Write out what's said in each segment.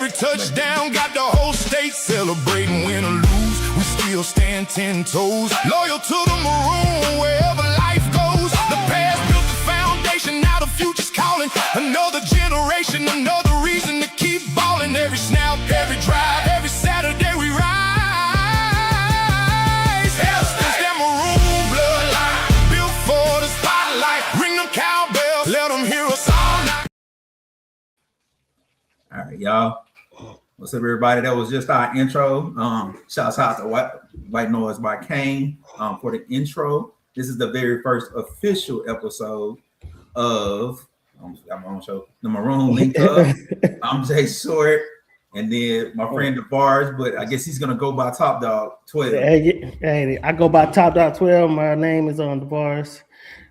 Every touchdown got the whole state celebrating. Win or lose, we still stand 10 toes. Loyal to the Maroon wherever life goes. The past built the foundation, now the future's calling. Another generation, another reason to keep balling. Every snap, every drive, every Saturday we rise. It's that Maroon bloodline, built for the spotlight. Ring them cowbells, let them hear us all night. All right, y'all. What's up, everybody? That was just our intro. Shouts out to White Noise by Kane for the intro. This is the very first official episode of I'm on show the Maroon Link Up. I'm Jay Short, and then my friend Davarus, but I guess he's gonna go by Top Dog 12. Hey, I go by Top Dog 12. My name is on Davarus.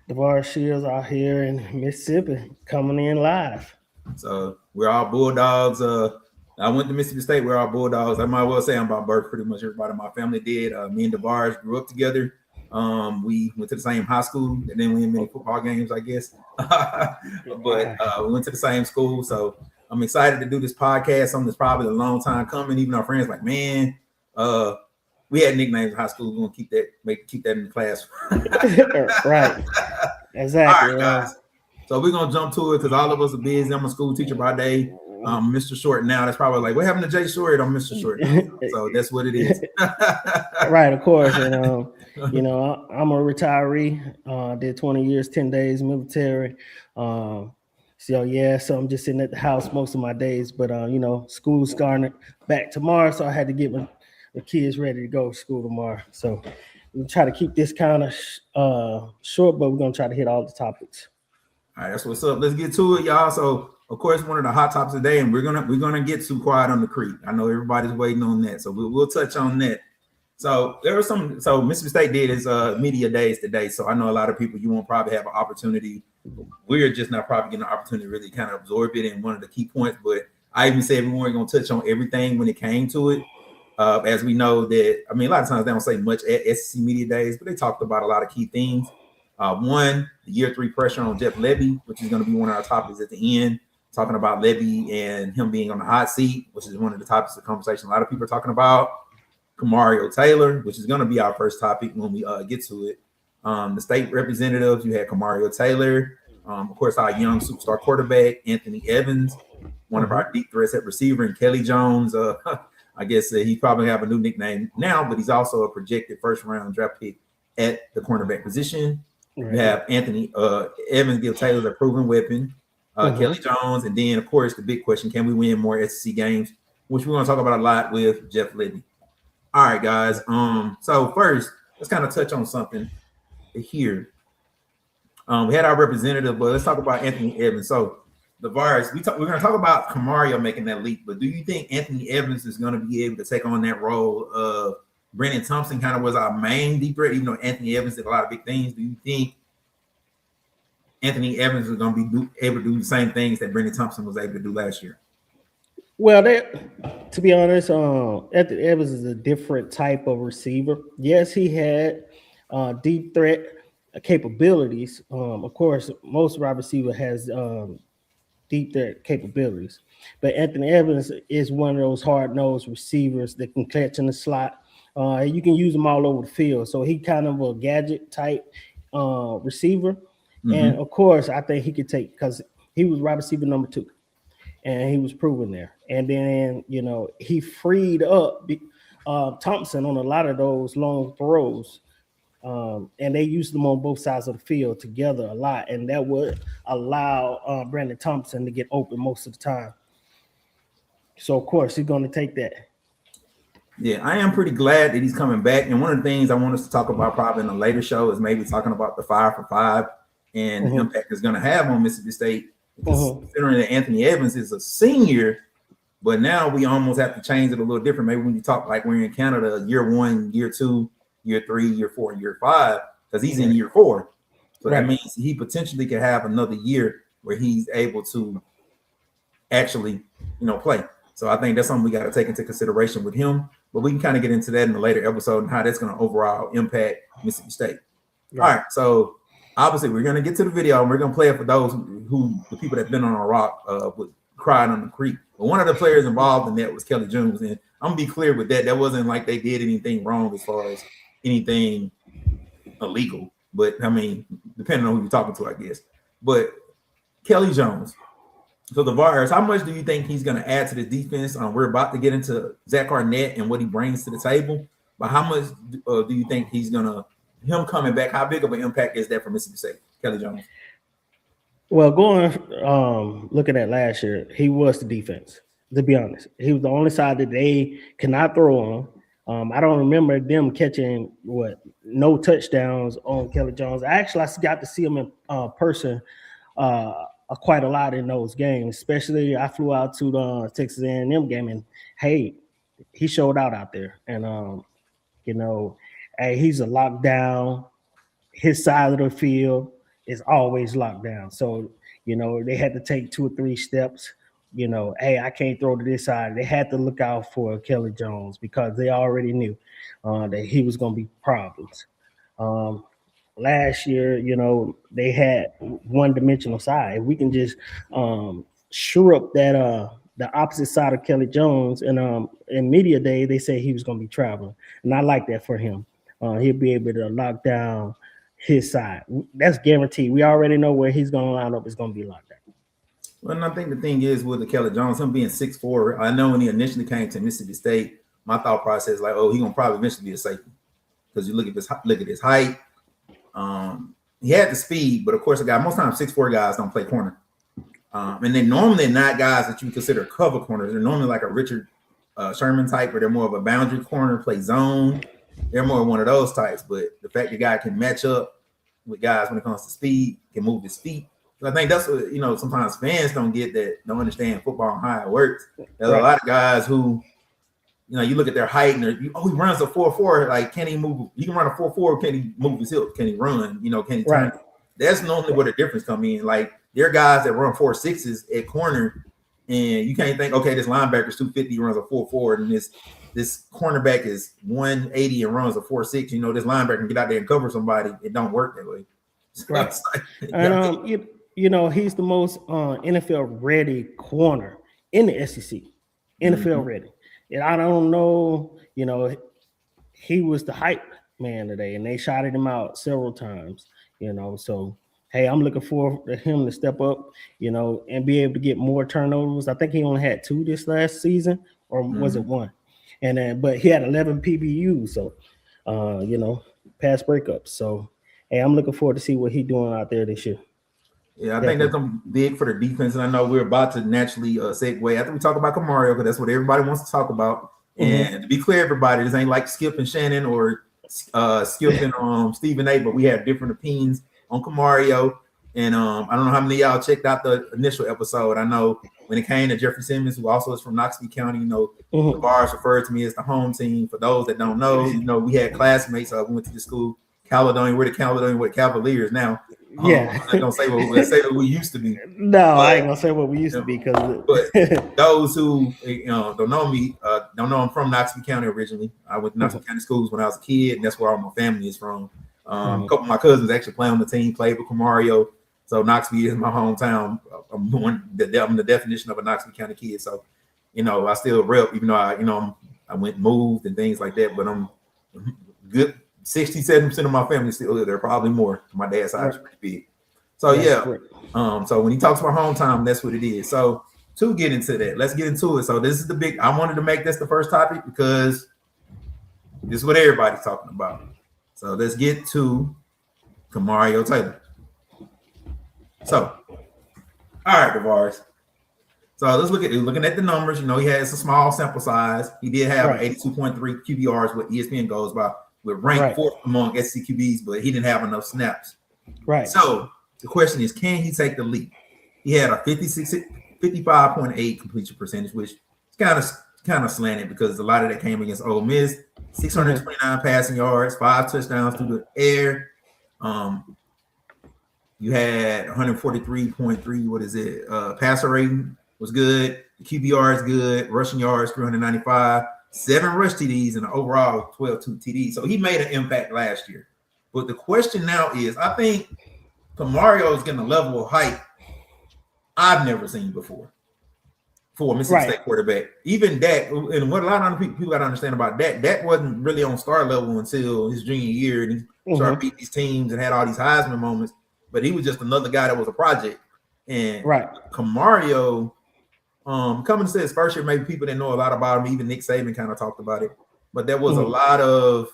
Davarus Shields out here in Mississippi, coming in live. So we're all Bulldogs. I went to Mississippi State. We're all Bulldogs. I might well say I'm about birth. Pretty much everybody in my family did. Me and Davarus grew up together. We went to the same high school, and then we had many football games, I guess. But we went to the same school, so I'm excited to do this podcast. Something that's probably a long time coming. Even our friends like, man, we had nicknames in high school. We're gonna keep that in the class. Right. Exactly. All right, guys. So we're gonna jump to it because all of us are busy. I'm a school teacher by day. Mr. Short now. That's probably like, what happened to Jay Short? I'm Mr. Short now. So that's what it is. Right, of course. And I'm a retiree. Did 20 years, 10 days military. So I'm just sitting at the house most of my days. But school's starting back tomorrow, so I had to get my kids ready to go to school tomorrow. So we'll try to keep this kind of short, but we're gonna try to hit all the topics. All right, that's what's up. Let's get to it, y'all. So of course, one of the hot topics today, and we're gonna get too quiet on the creek. I know everybody's waiting on that, so we'll touch on that. So there was so Mississippi State did its media days today. So I know a lot of people, you won't probably have an opportunity. We're just not probably getting an opportunity to really kind of absorb it in one of the key points. But I even said we weren't gonna touch on everything when it came to it. As we know that, a lot of times they don't say much at SEC media days, but they talked about a lot of key things. One, the year 3 pressure on Jeff Lebby, which is going to be one of our topics at the end, talking about Lebby and him being on the hot seat, which is one of the topics of conversation. A lot of people are talking about Kamario Taylor, which is going to be our first topic when we get to it. The state representatives, you had Kamario Taylor, of course, our young superstar quarterback, Anthony Evans, one of our deep threats at receiver, and Kelly Jones. I guess he probably have a new nickname now, but he's also a projected first-round draft pick at the cornerback position. Right. You have Anthony Evans give Taylor a proven weapon, Kelly Jones, and then, of course, the big question, can we win more SEC games, which we're going to talk about a lot with Jeff Lebby. All right, guys. So first, let's kind of touch on something here. We had our representative, but let's talk about Anthony Evans. So the virus, we're going to talk about Kamario making that leap, but do you think Anthony Evans is going to be able to take on that role of Brennan Thompson kind of was our main deep threat, even though Anthony Evans did a lot of big things? Do you think Anthony Evans is going to be able to do the same things that Brennan Thompson was able to do last year? Well, to be honest, Anthony Evans is a different type of receiver. Yes, he had deep threat capabilities. Of course, most wide receiver has deep threat capabilities, but Anthony Evans is one of those hard-nosed receivers that can catch in the slot. You can use him all over the field. So he kind of a gadget type receiver. And of course, I think he could take, because he was wide receiver number 2 and he was proven there. And then, he freed up Thompson on a lot of those long throws. And they used them on both sides of the field together a lot. And that would allow Brandon Thompson to get open most of the time. So, of course, he's going to take that. Yeah, I am pretty glad that he's coming back. And one of the things I want us to talk about probably in a later show is maybe talking about the 5 for 5 and the impact it's going to have on Mississippi State. Considering that Anthony Evans is a senior, but now we almost have to change it a little different. Maybe when you talk like we're in Canada, year 1, year 2, year 3, year 4, year 5, because he's in year 4. So that means he potentially could have another year where he's able to actually, play. So I think that's something we got to take into consideration with him. But we can kind of get into that in a later episode and how that's going to overall impact Mississippi State. All right. So obviously we're going to get to the video and we're going to play it for those the people that's been on a rock with crying on the creek. But one of the players involved in that was Kelly Jones, and I'm gonna be clear with that. That wasn't like they did anything wrong as far as anything illegal. But I mean, depending on who you're talking to, I guess. But Kelly Jones. So Davarus, how much do you think he's going to add to the defense? We're about to get into Zach Arnett and what he brings to the table. But how much do you think he's going to him coming back? How big of an impact is that for Mississippi State, Kelly Jones? Well, looking at last year, he was the defense. To be honest, he was the only side that they cannot throw on. I don't remember them catching no touchdowns on Kelly Jones. I got to see him in person quite a lot in those games. Especially, I flew out to the Texas A&M game, and hey, he showed out there. And hey, he's a lockdown. His side of the field is always locked down. So they had to take 2 or 3 steps. Hey, I can't throw to this side. They had to look out for Kelly Jones because they already knew that he was going to be problems. Last year, they had one-dimensional side. If we can just shore up that the opposite side of Kelly Jones, and in media day, they said he was going to be traveling, and I like that for him. He'll be able to lock down his side. That's guaranteed. We already know where he's going to line up. It's going to be locked down. Well, and I think the thing is with the Kelly Jones, him being 6'4", I know when he initially came to Mississippi State, my thought process like, oh, he's gonna probably eventually be a safety because you look at his height. He had the speed, but of course, most times 6'4" guys don't play corner, and they're normally not guys that you consider cover corners. They're normally like a Richard Sherman type, where they're more of a boundary corner, play zone. They're more one of those types. But the fact the guy can match up with guys when it comes to speed, can move his feet. I think that's what sometimes fans don't understand football and how it works. There's a lot of guys who, you look at their height and he runs a 4.4. Like, can he move? He can run a 4.4. Can he move his hip? Can he run? Can he turn? Right. That's normally where the difference come in. Like, there are guys that run 4.6s at corner, and you can't think, okay, this linebacker's 250, runs a 4.4, and this cornerback is 180 and runs a 4.6. This linebacker can get out there and cover somebody. It don't work that way. Right. And he's the most NFL ready corner in the SEC. NFL ready. And I don't know, he was the hype man today, and they shouted him out several times, So, hey, I'm looking forward to him to step up, and be able to get more turnovers. I think he only had 2 this last season, or was it 1? And then, but he had 11 PBUs, so, pass breakups. So, hey, I'm looking forward to see what he's doing out there this year. Yeah, I think that's big for the defense, and I know we're about to naturally segue after we talk about Kamario, because that's what everybody wants to talk about. And to be clear, everybody, this ain't like Skip and Shannon or Skip and Stephen A, but we have different opinions on Kamario. And I don't know how many of y'all checked out the initial episode. I know when it came to Jeffrey Simmons, who also is from Knoxville County, the Bars referred to me as the home team. For those that don't know, we had classmates. We went to the school, Caledonia. We're the Cavaliers now. Yeah, I'm not gonna say what we used to be. No, I ain't gonna say what we used to be, because but those who don't know me, don't know I'm from Knoxville County originally. I went to Knoxville County schools when I was a kid, and that's where all my family is from. A couple of my cousins actually play on the team, played with Kamario. So Knoxville is my hometown. I'm the definition of a Knoxville County kid. So, I still rep, even though I went and moved and things like that. But I'm good. 67% of my family still live there, probably more. My dad's side is pretty big. So so when he talks about hometown, that's what it is. So to get into that, let's get into it. So this is I wanted to make this the first topic because this is what everybody's talking about. So let's get to Kamario Taylor. So, all right, Davarus. So let's looking at the numbers. He has a small sample size. He did have 82.3 QBRs, what ESPN goes by. We're ranked 4th among SEC QBs, but he didn't have enough snaps. Right. So the question is, can he take the leap? He had a 55.8 completion percentage, which is kind of slanted because a lot of that came against Ole Miss. 629 passing yards, 5 touchdowns through the air. You had 143.3. Passer rating was good. The QBR is good. Rushing yards 395. 7 rush TDs and an overall 12-2 TDs. So he made an impact last year. But the question now is, I think Kamario is getting a level of height I've never seen before. for a Mississippi State quarterback. Even Dak, and what a lot of people got to understand about Dak, Dak wasn't really on star level until his junior year, and he started beating these teams and had all these Heisman moments. But he was just another guy that was a project. And Kamario, coming to his first year, maybe people didn't know a lot about him. Even Nick Saban kind of talked about it. But there was a lot of,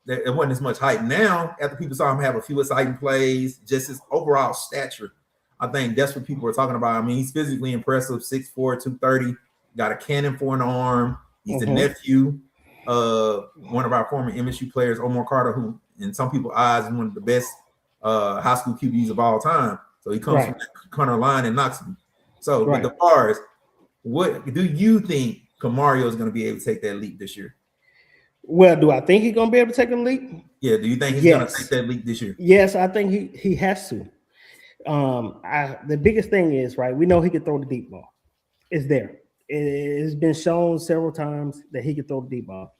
it wasn't as much hype. Now, after people saw him have a few exciting plays, just his overall stature, I think that's what people are talking about. I mean, he's physically impressive, 6'4", 230, got a cannon for an arm. He's the nephew of one of our former MSU players, Omar Carter, who in some people's eyes is one of the best high school QBs of all time. So he comes from the corner line in Knoxville. So with the bars, what do you think Kamario is going to be able to take that leap this year? Well, do I think he's going to be able to take a leap? Yeah, do you think he's going to take that leap this year? Yes, I think he has to. The biggest thing is, right, we know he can throw the deep ball. It's there. It's been shown several times that he can throw the deep ball.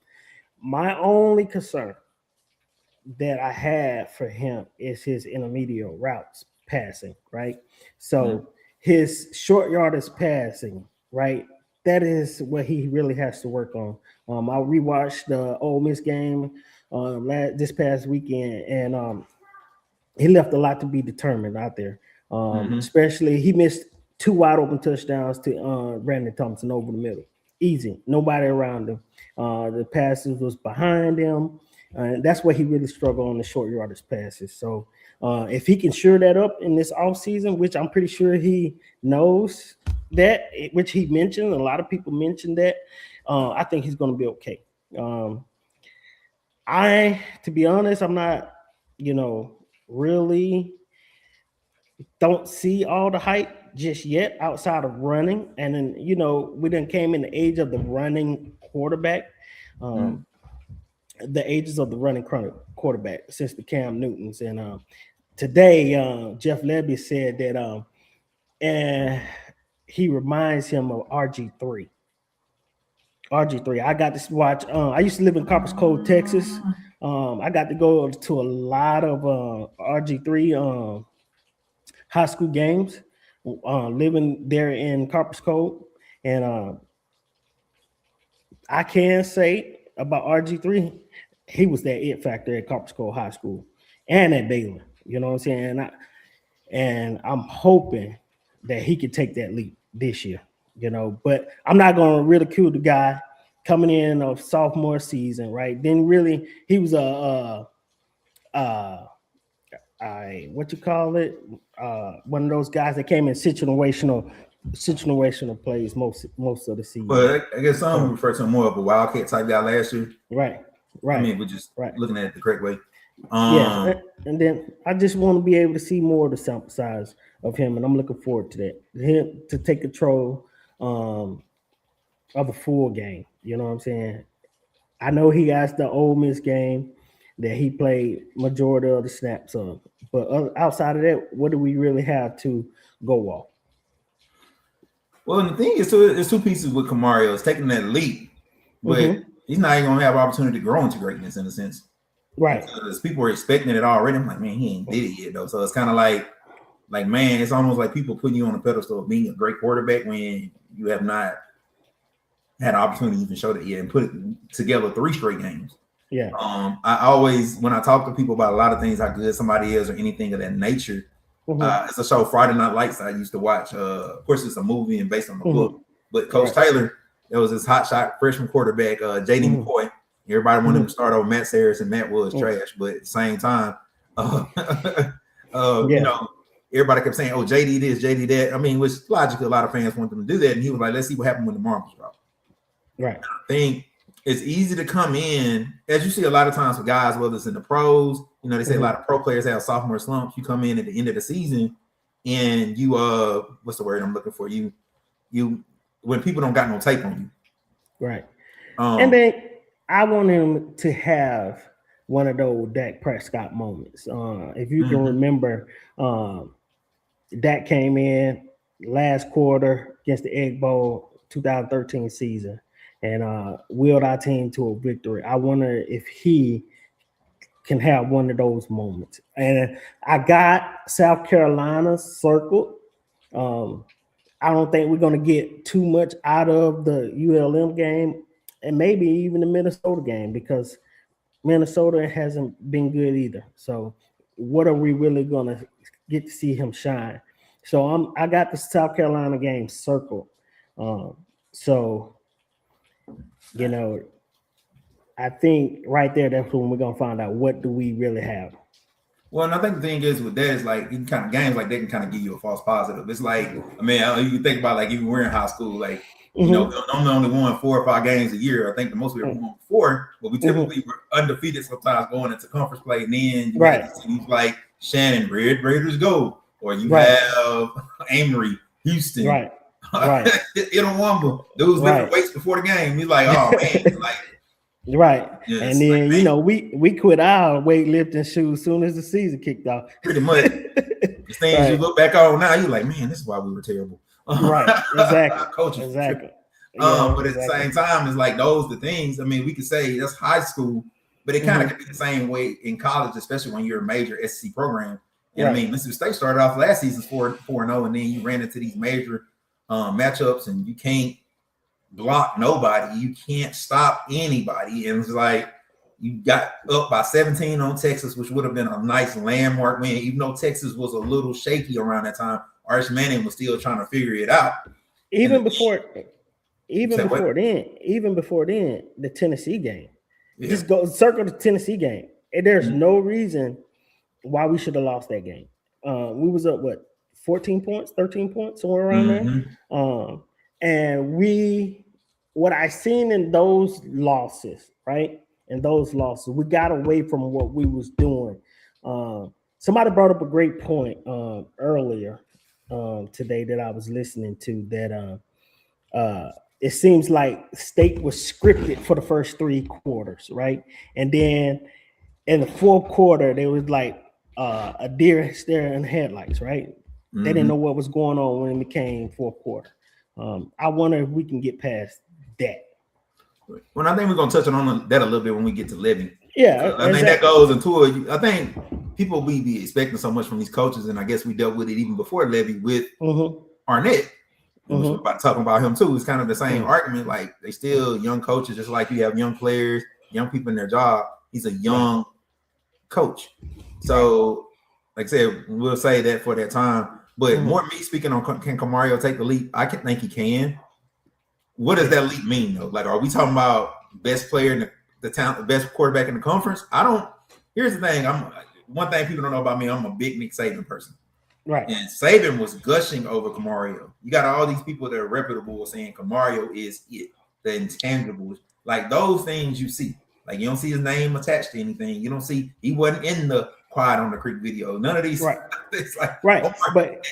My only concern that I have for him is his intermediate routes passing, right? So his short yardage passing, right? That is what he really has to work on. I rewatched the Ole Miss game this past weekend, and he left a lot to be determined out there. Especially, he missed 2 wide open touchdowns to Brandon Thompson over the middle. Easy, nobody around him. The passes was behind him. That's where he really struggled on the short yardage passes. So if he can sure that up in this offseason, which I'm pretty sure he knows that, which he mentioned, a lot of people mentioned that, I think he's going to be okay. To be honest, I'm not, really don't see all the hype just yet outside of running. And then, we then came in the age of the running quarterback. The ages of the running quarterback since the Cam Newtons. And today, Jeff Lebby said that he reminds him of RG3. I got to watch. I used to live in Copperas Cove, Texas. I got to go to a lot of RG3 high school games, living there in Copperas Cove. And I can say about RG3, he was that it factor at Copperas Cove High School and at Baylor. You know what I'm saying? And I'm hoping that he could take that leap this year. But I'm not going to ridicule the guy coming in of sophomore season, right? Then really he was what you call it? One of those guys that came in situational plays most of the season. But I guess some refer to him more of a wildcat type guy last year. Right. I mean, we're just looking at it the correct way. And then I just want to be able to see more of the sample size of him, and I'm looking forward to that. Him to take control of a full game. You know what I'm saying? I know he has the Ole Miss game that he played majority of the snaps of, but outside of that, what do we really have to go off? Well, and the thing is, there's two pieces with Kamario. It's taking that leap, but he's not even going to have opportunity to grow into greatness in a sense. Right. Because people are expecting it already. I'm like, man, he ain't did it yet, though. So it's kind of like, man, it's almost like people putting you on a pedestal of being a great quarterback when you have not had an opportunity to even show that yet and put it together 3 straight games. Yeah. I always, when I talk to people about a lot of things, how good somebody is or anything of that nature, it's a show, Friday Night Lights, I used to watch. Of course, it's a movie and based on the book. But Coach Taylor, there was this hotshot freshman quarterback, J.D. McCoy. Everybody wanted him to start over Matt Sayers, and Matt was trash. But at the same time, everybody kept saying, "Oh, JD this, JD that." I mean, which logically, a lot of fans want them to do that. And he was like, "Let's see what happened when the marbles drop." Right. I think it's easy to come in, as you see a lot of times with guys, whether it's in the pros. They say a lot of pro players have sophomore slumps. You come in at the end of the season, and you what's the word I'm looking for? You when people don't got no tape on you. Right. And then I want him to have one of those Dak Prescott moments. If you can remember, Dak came in last quarter against the Egg Bowl 2013 season and willed our team to a victory. I wonder if he can have one of those moments. And I got South Carolina circled. I don't think we're going to get too much out of the ULM game and maybe even the Minnesota game because Minnesota hasn't been good either. So what are we really going to get to see him shine? So I got the South Carolina game circled. So, you know, I think right there, that's when we're going to find out what do we really have. Well, and I think the thing is with that is like you can kind of games like that can kind of give you a false positive. It's like, I mean, you can think about like even we're in high school, like you know, we only won 4 or 5 games a year. I think the most we ever won 4, but we typically were undefeated sometimes going into conference play. And then you had these teams like Shannon, Red Raiders go, or you have Amory, Houston, right. Itawamba. Those different weights before the game. He's like, oh man, like. Right. Yeah, and then, like, you know, we quit our weightlifting shoes as soon as the season kicked off. Pretty much. The things you look back on now, you're like, man, this is why we were terrible. Right. Exactly. Coaches. Exactly. But at the same time, it's like those the things. I mean, we could say that's high school, but it kind of could be the same way in college, especially when you're a major SEC program. And I mean, Mississippi State started off last season 4-0, and then you ran into these major matchups, and you can't block nobody, you can't stop anybody, and it's like you got up by 17 on Texas, which would have been a nice landmark win, even though Texas was a little shaky around that time. Arch Manning was still trying to figure it out. Even before then, the Tennessee game. Just go circle the Tennessee game, and there's no reason why we should have lost that game. We was up 14 points, 13 points, somewhere around there. And what I seen in those losses, right? In those losses, we got away from what we was doing. Somebody brought up a great point earlier today that I was listening to, that it seems like State was scripted for the first 3 quarters, right? And then in the 4th quarter, there was like a deer staring headlights, right? They didn't know what was going on when it became 4th quarter. I wonder if we can get past that. Well, I think we're going to touch on that a little bit when we get to Lebby. Yeah. I think that goes into it. I think people be expecting so much from these coaches, and I guess we dealt with it even before Lebby with Arnett. We're about to talk about him too. It's kind of the same argument. Like, they still young coaches, just like you have young players, young people in their job. He's a young coach. So, like I said, we'll say that for that time. But more me speaking on, can Kamario take the leap? I think he can. What does that leap mean, though? Like, are we talking about best player in the talent, best quarterback in the conference? Here's the thing. One thing people don't know about me, I'm a big Nick Saban person. Right. And Saban was gushing over Kamario. You got all these people that are reputable saying Kamario is it, the intangibles. Like, those things you see. Like, you don't see his name attached to anything. You don't see, he wasn't in the Quiet on the Creek video. None of these. Right. It's like, But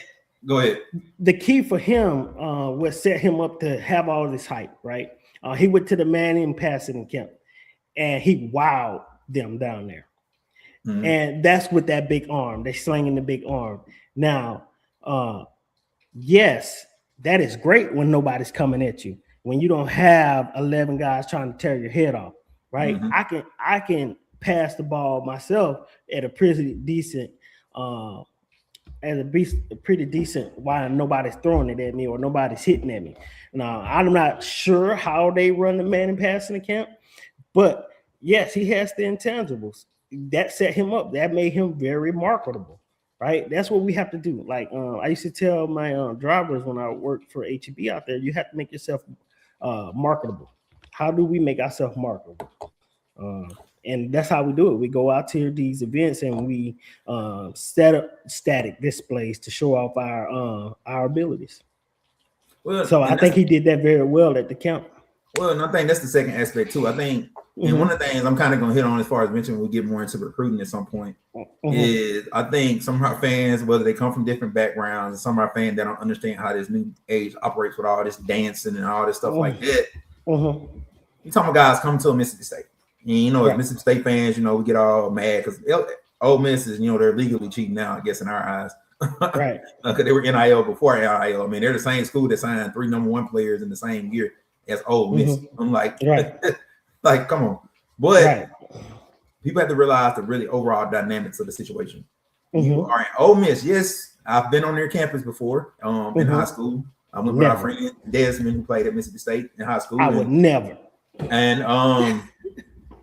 go ahead. The key for him was set him up to have all this hype, right? He went to the Manning passing camp, and he wowed them down there. And that's with that big arm. They're slinging the big arm. Now, yes, that is great when nobody's coming at you. When you don't have 11 guys trying to tear your head off, right? I can pass the ball myself at a pretty decent while nobody's throwing it at me or nobody's hitting at me. Now, I'm not sure how they run the Manning passing camp, but yes, he has the intangibles. That set him up. That made him very marketable, right? That's what we have to do. Like, I used to tell my drivers when I worked for HEB out there, you have to make yourself marketable. How do we make ourselves marketable? And that's how we do it. We go out to these events and we set up static displays to show off our abilities. Well, so I think he did that very well at the camp. Well, and I think that's the second aspect too. I think, and one of the things I'm kind of going to hit on as far as mentioning, we get more into recruiting at some point, is I think some of our fans, whether they come from different backgrounds, and some of our fans that don't understand how this new age operates with all this dancing and all this stuff like that. You talking about guys coming to a Mississippi State. And, you know, as Mississippi State fans, you know, we get all mad because Ole Miss is, you know, they're legally cheating now, I guess, in our eyes. Right. Because they were NIL before NIL. I mean, they're the same school that signed 3 number 1 players in the same year as Ole Miss. I'm like, like, come on. But people have to realize the really overall dynamics of the situation. You are in Ole Miss. Yes, I've been on their campus before in high school. I went with our friend Desmond, who played at Mississippi State in high school. I would never. And I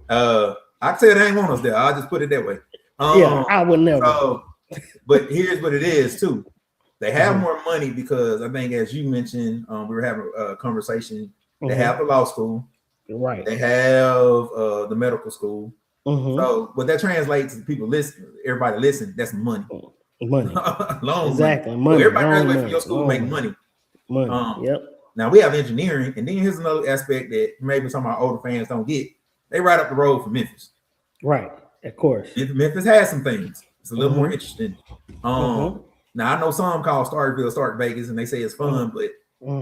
can tell they ain't want us there. I'll just put it that way. I would never. So, but here's what it is too. They have more money because I think, as you mentioned, we were having a conversation. They have the law school, right? They have the medical school. So what that translates to people listen, everybody listen. That's money. Money. Exactly. Money. So everybody graduates from your school make money. Yep. Now we have engineering, and then here's another aspect that maybe some of our older fans don't get. They right up the road from Memphis. Right. Of course. Memphis has some things. It's a little more interesting. Now I know some call Starkville Stark Vegas, and they say it's fun, but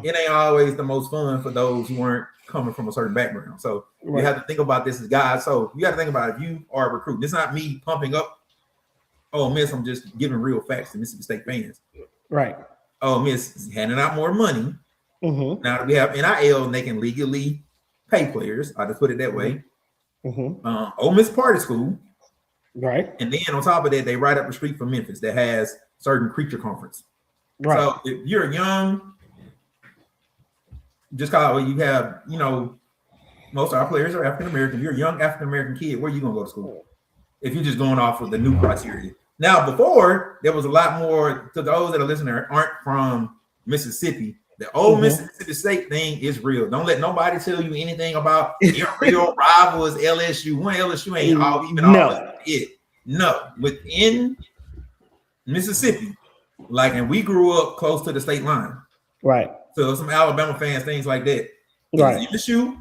it ain't always the most fun for those who weren't coming from a certain background. So you have to think about this as guys. So you got to think about if you are a recruit. This is not me pumping up. Oh, Miss, I'm just giving real facts to Mississippi State fans. Right. Oh, Miss is handing out more money. Now that we have NIL and they can legally pay players, I'll just put it that way. Ole Miss Party School. Right. And then on top of that, they right up the street from Memphis that has certain creature conference. Right. So if you're young, just call it, you have, you know, most of our players are African American. If you're a young African American kid, where are you gonna go to school? If you're just going off of the new criteria. Now, before there was a lot more to those that are listening aren't from Mississippi. The old Mississippi State thing is real. Don't let nobody tell you anything about your real rival is LSU. One LSU ain't all even all it. No, within Mississippi, like, and we grew up close to the state line. Right. So some Alabama fans, things like that. Right. It's LSU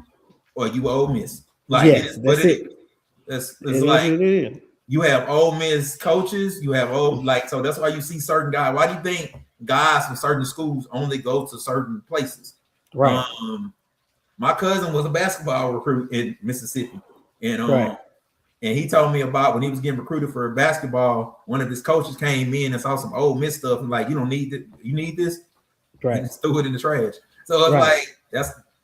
or you Ole Miss. Like, yes, that's it. It's like you have Ole Miss coaches, you have so that's why you see certain guys. Why do you think guys from certain schools only go to certain places? Right. My cousin was a basketball recruit in Mississippi, and and he told me about when he was getting recruited for basketball. One of his coaches came in and saw some Ole Miss stuff and like, you don't need it. You need this. Right. And just threw it in the trash. So it's like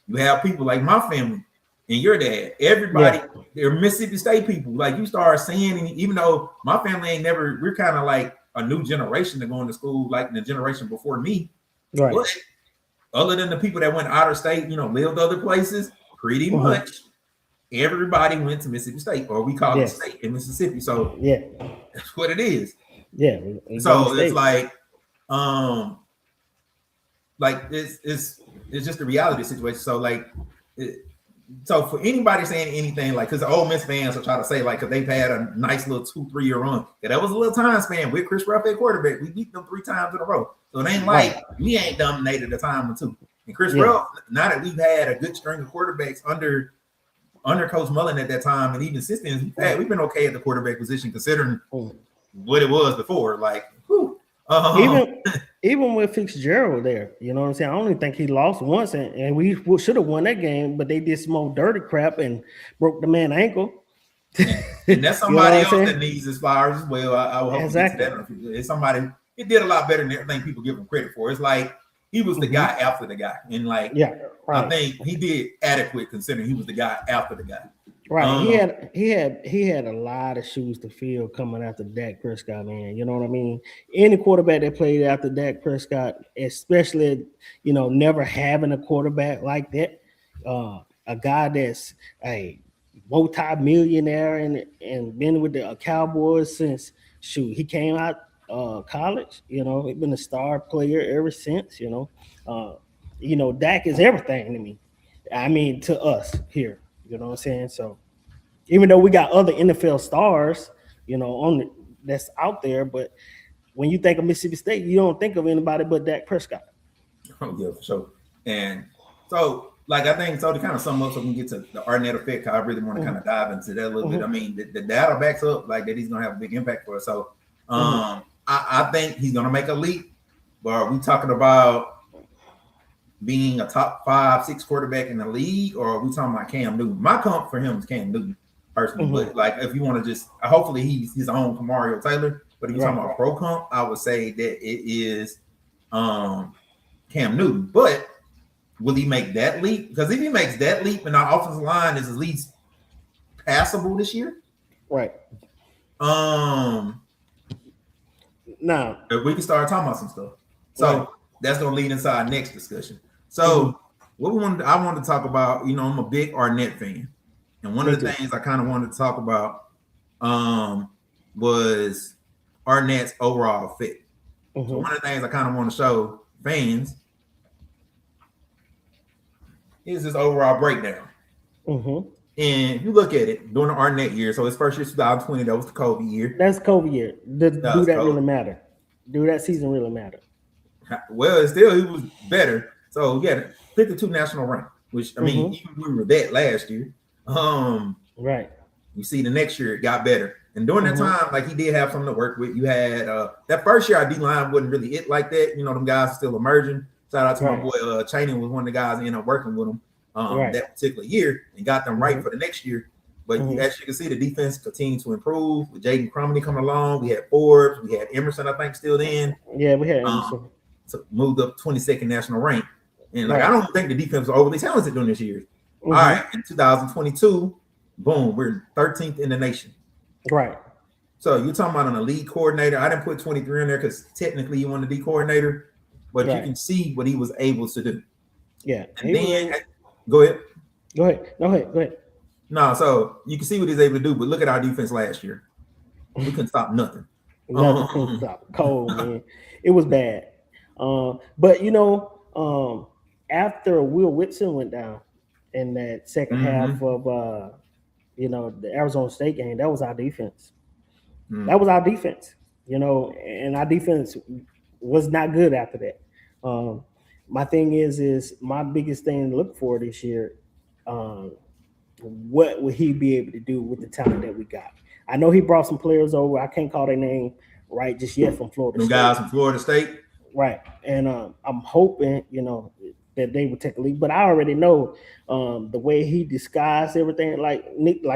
you have people like my family and your dad. Everybody, they're Mississippi State people. Like you start seeing, and even though my family ain't never, we're kind of like a new generation to going to school, like the generation before me. Right. But other than the people that went out of state, you know, lived other places, pretty much everybody went to Mississippi State, or we call it state in Mississippi. So that's what it is. Yeah. So it's like it's just a reality situation. So like, so for anybody saying anything like, because the Ole Miss fans will try to say like, because they've had a nice little 2-3 year run, that was a little time span with Chris Ruff at quarterback. We beat them 3 times in a row, so it ain't like we ain't dominated a time or two. And Chris Ruff, now that we've had a good string of quarterbacks under Coach Mullen at that time, and even since then, we've been okay at the quarterback position considering what it was before. Like, even with Fitzgerald there, you know what I'm saying? I only think he lost once, and we should have won that game, but they did some old dirty crap and broke the man's ankle. And that's somebody else that needs his flowers as well. I will hope that. It's somebody. It did a lot better than everything people give him credit for. It's like he was the guy after the guy, and like I think he did adequate considering he was the guy after the guy. Right. He had a lot of shoes to fill coming after Dak Prescott, man. You know what I mean? Any quarterback that played after Dak Prescott, especially, you know, never having a quarterback like that, a guy that's a multi-millionaire and been with the Cowboys since he came out college, you know, he's been a star player ever since, you know, Dak is everything to me. I mean, to us here. You know what I'm saying? So even though we got other NFL stars, you know, that's out there, but when you think of Mississippi State, you don't think of anybody but Dak Prescott. Oh, yeah, for sure. And so, like, I think, so to kind of sum up so we can get to the Arnett Effect, I really want to kind of dive into that a little bit. I mean, the data backs up, like, that he's going to have a big impact for us. So I think he's going to make a leap, but are we talking about being a top 5-6 quarterback in the league, or are we talking about Cam Newton? My comp for him is Cam Newton personally, but like if you want to just, hopefully he's his own Kamario Taylor. But if you're talking about pro comp, I would say that it is Cam Newton. But will he make that leap? Because if he makes that leap and our offensive line is at least passable this year, right? Now we can start talking about some stuff. So. that's gonna lead into our next discussion. So I wanted to talk about, I'm a big Arnett fan. And one of the things I kind of wanted to talk about was Arnett's overall effect. So one of the things I kind of want to show fans is this overall breakdown. And if you look at it during the Arnett year, so his first year, 2020, that was the COVID year. That's COVID year. Do that really matter? Do that season really matter? Well, still, he was better. So, yeah, 52 national rank, which, I mean, even we were that last year. Right. You see, the next year it got better. And during that time, like, he did have something to work with. You had that first year, our D-line wasn't really it like that. Them guys are still emerging. Shout out to my boy Chaney, was one of the guys that ended up working with him that particular year and got them right for the next year. But as you can see, the defense continued to improve with Jaden Crumley coming along. We had Forbes, we had Emerson, I think, still then. Yeah, we had Emerson. So moved up 22nd national rank. And I don't think the defense was overly talented during this year. All right, in 2022, boom, we're 13th in the nation. Right. So you're talking about an elite coordinator. I didn't put 23 in there because technically you want to be coordinator, but you can see what he was able to do. Yeah. And then go ahead. Go ahead. No, so you can see what he's able to do, but look at our defense last year. We couldn't stop nothing. Nothing couldn't stop. Cold, man. It was bad. But after Will Whitson went down in that second half of the Arizona State game, that was our defense. That was our defense, and our defense was not good after that. My thing is my biggest thing to look for this year, what would he be able to do with the talent that we got? I know he brought some players over. I can't call their name right just yet from Florida State. Guys from Florida State. Right. And I'm hoping, that they would take a lead. But I already know the way he disguised everything, like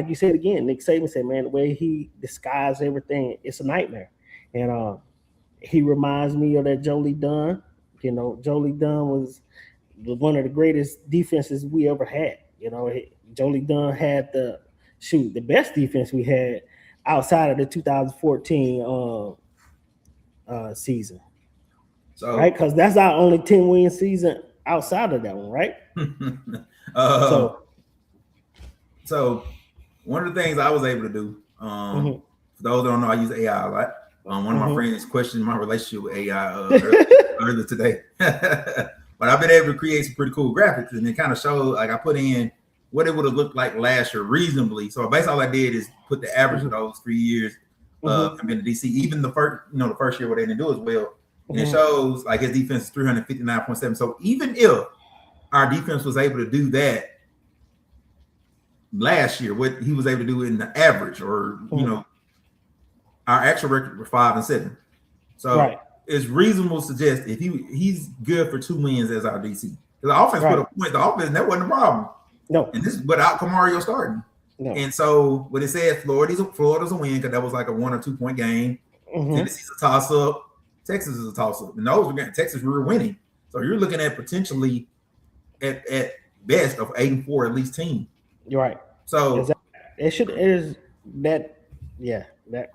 you said again, Nick Saban said, man, the way he disguised everything, it's a nightmare. And he reminds me of that Jolie Dunn. Jolie Dunn was one of the greatest defenses we ever had. Jolie Dunn had the best defense we had outside of the 2014 season. So, right, because that's our only 10-win season outside of that one, right? So one of the things I was able to do, for those that don't know, I use AI a lot. One of my friends questioned my relationship with AI earlier today. But I've been able to create some pretty cool graphics, and it kind of showed, like, I put in what it would have looked like last year reasonably. So basically all I did is put the average of those 3 years I've been to DC, even the first year where they didn't do as well. And it shows like his defense is 359.7. So even if our defense was able to do that last year, what he was able to do in the average, or our actual record were 5 and 7. So it's reasonable to suggest if he's good for 2 wins as our DC. The offense put a point. The offense, that wasn't a problem. No. And this is without Kamario starting. No. And so what it said, Florida's a win because that was like a 1 or 2 point game. Tennessee's a toss up. Texas is a toss-up. And those were Texas, we were winning. So you're looking at potentially at best of 8-4 at least team. You're right. So it should is that that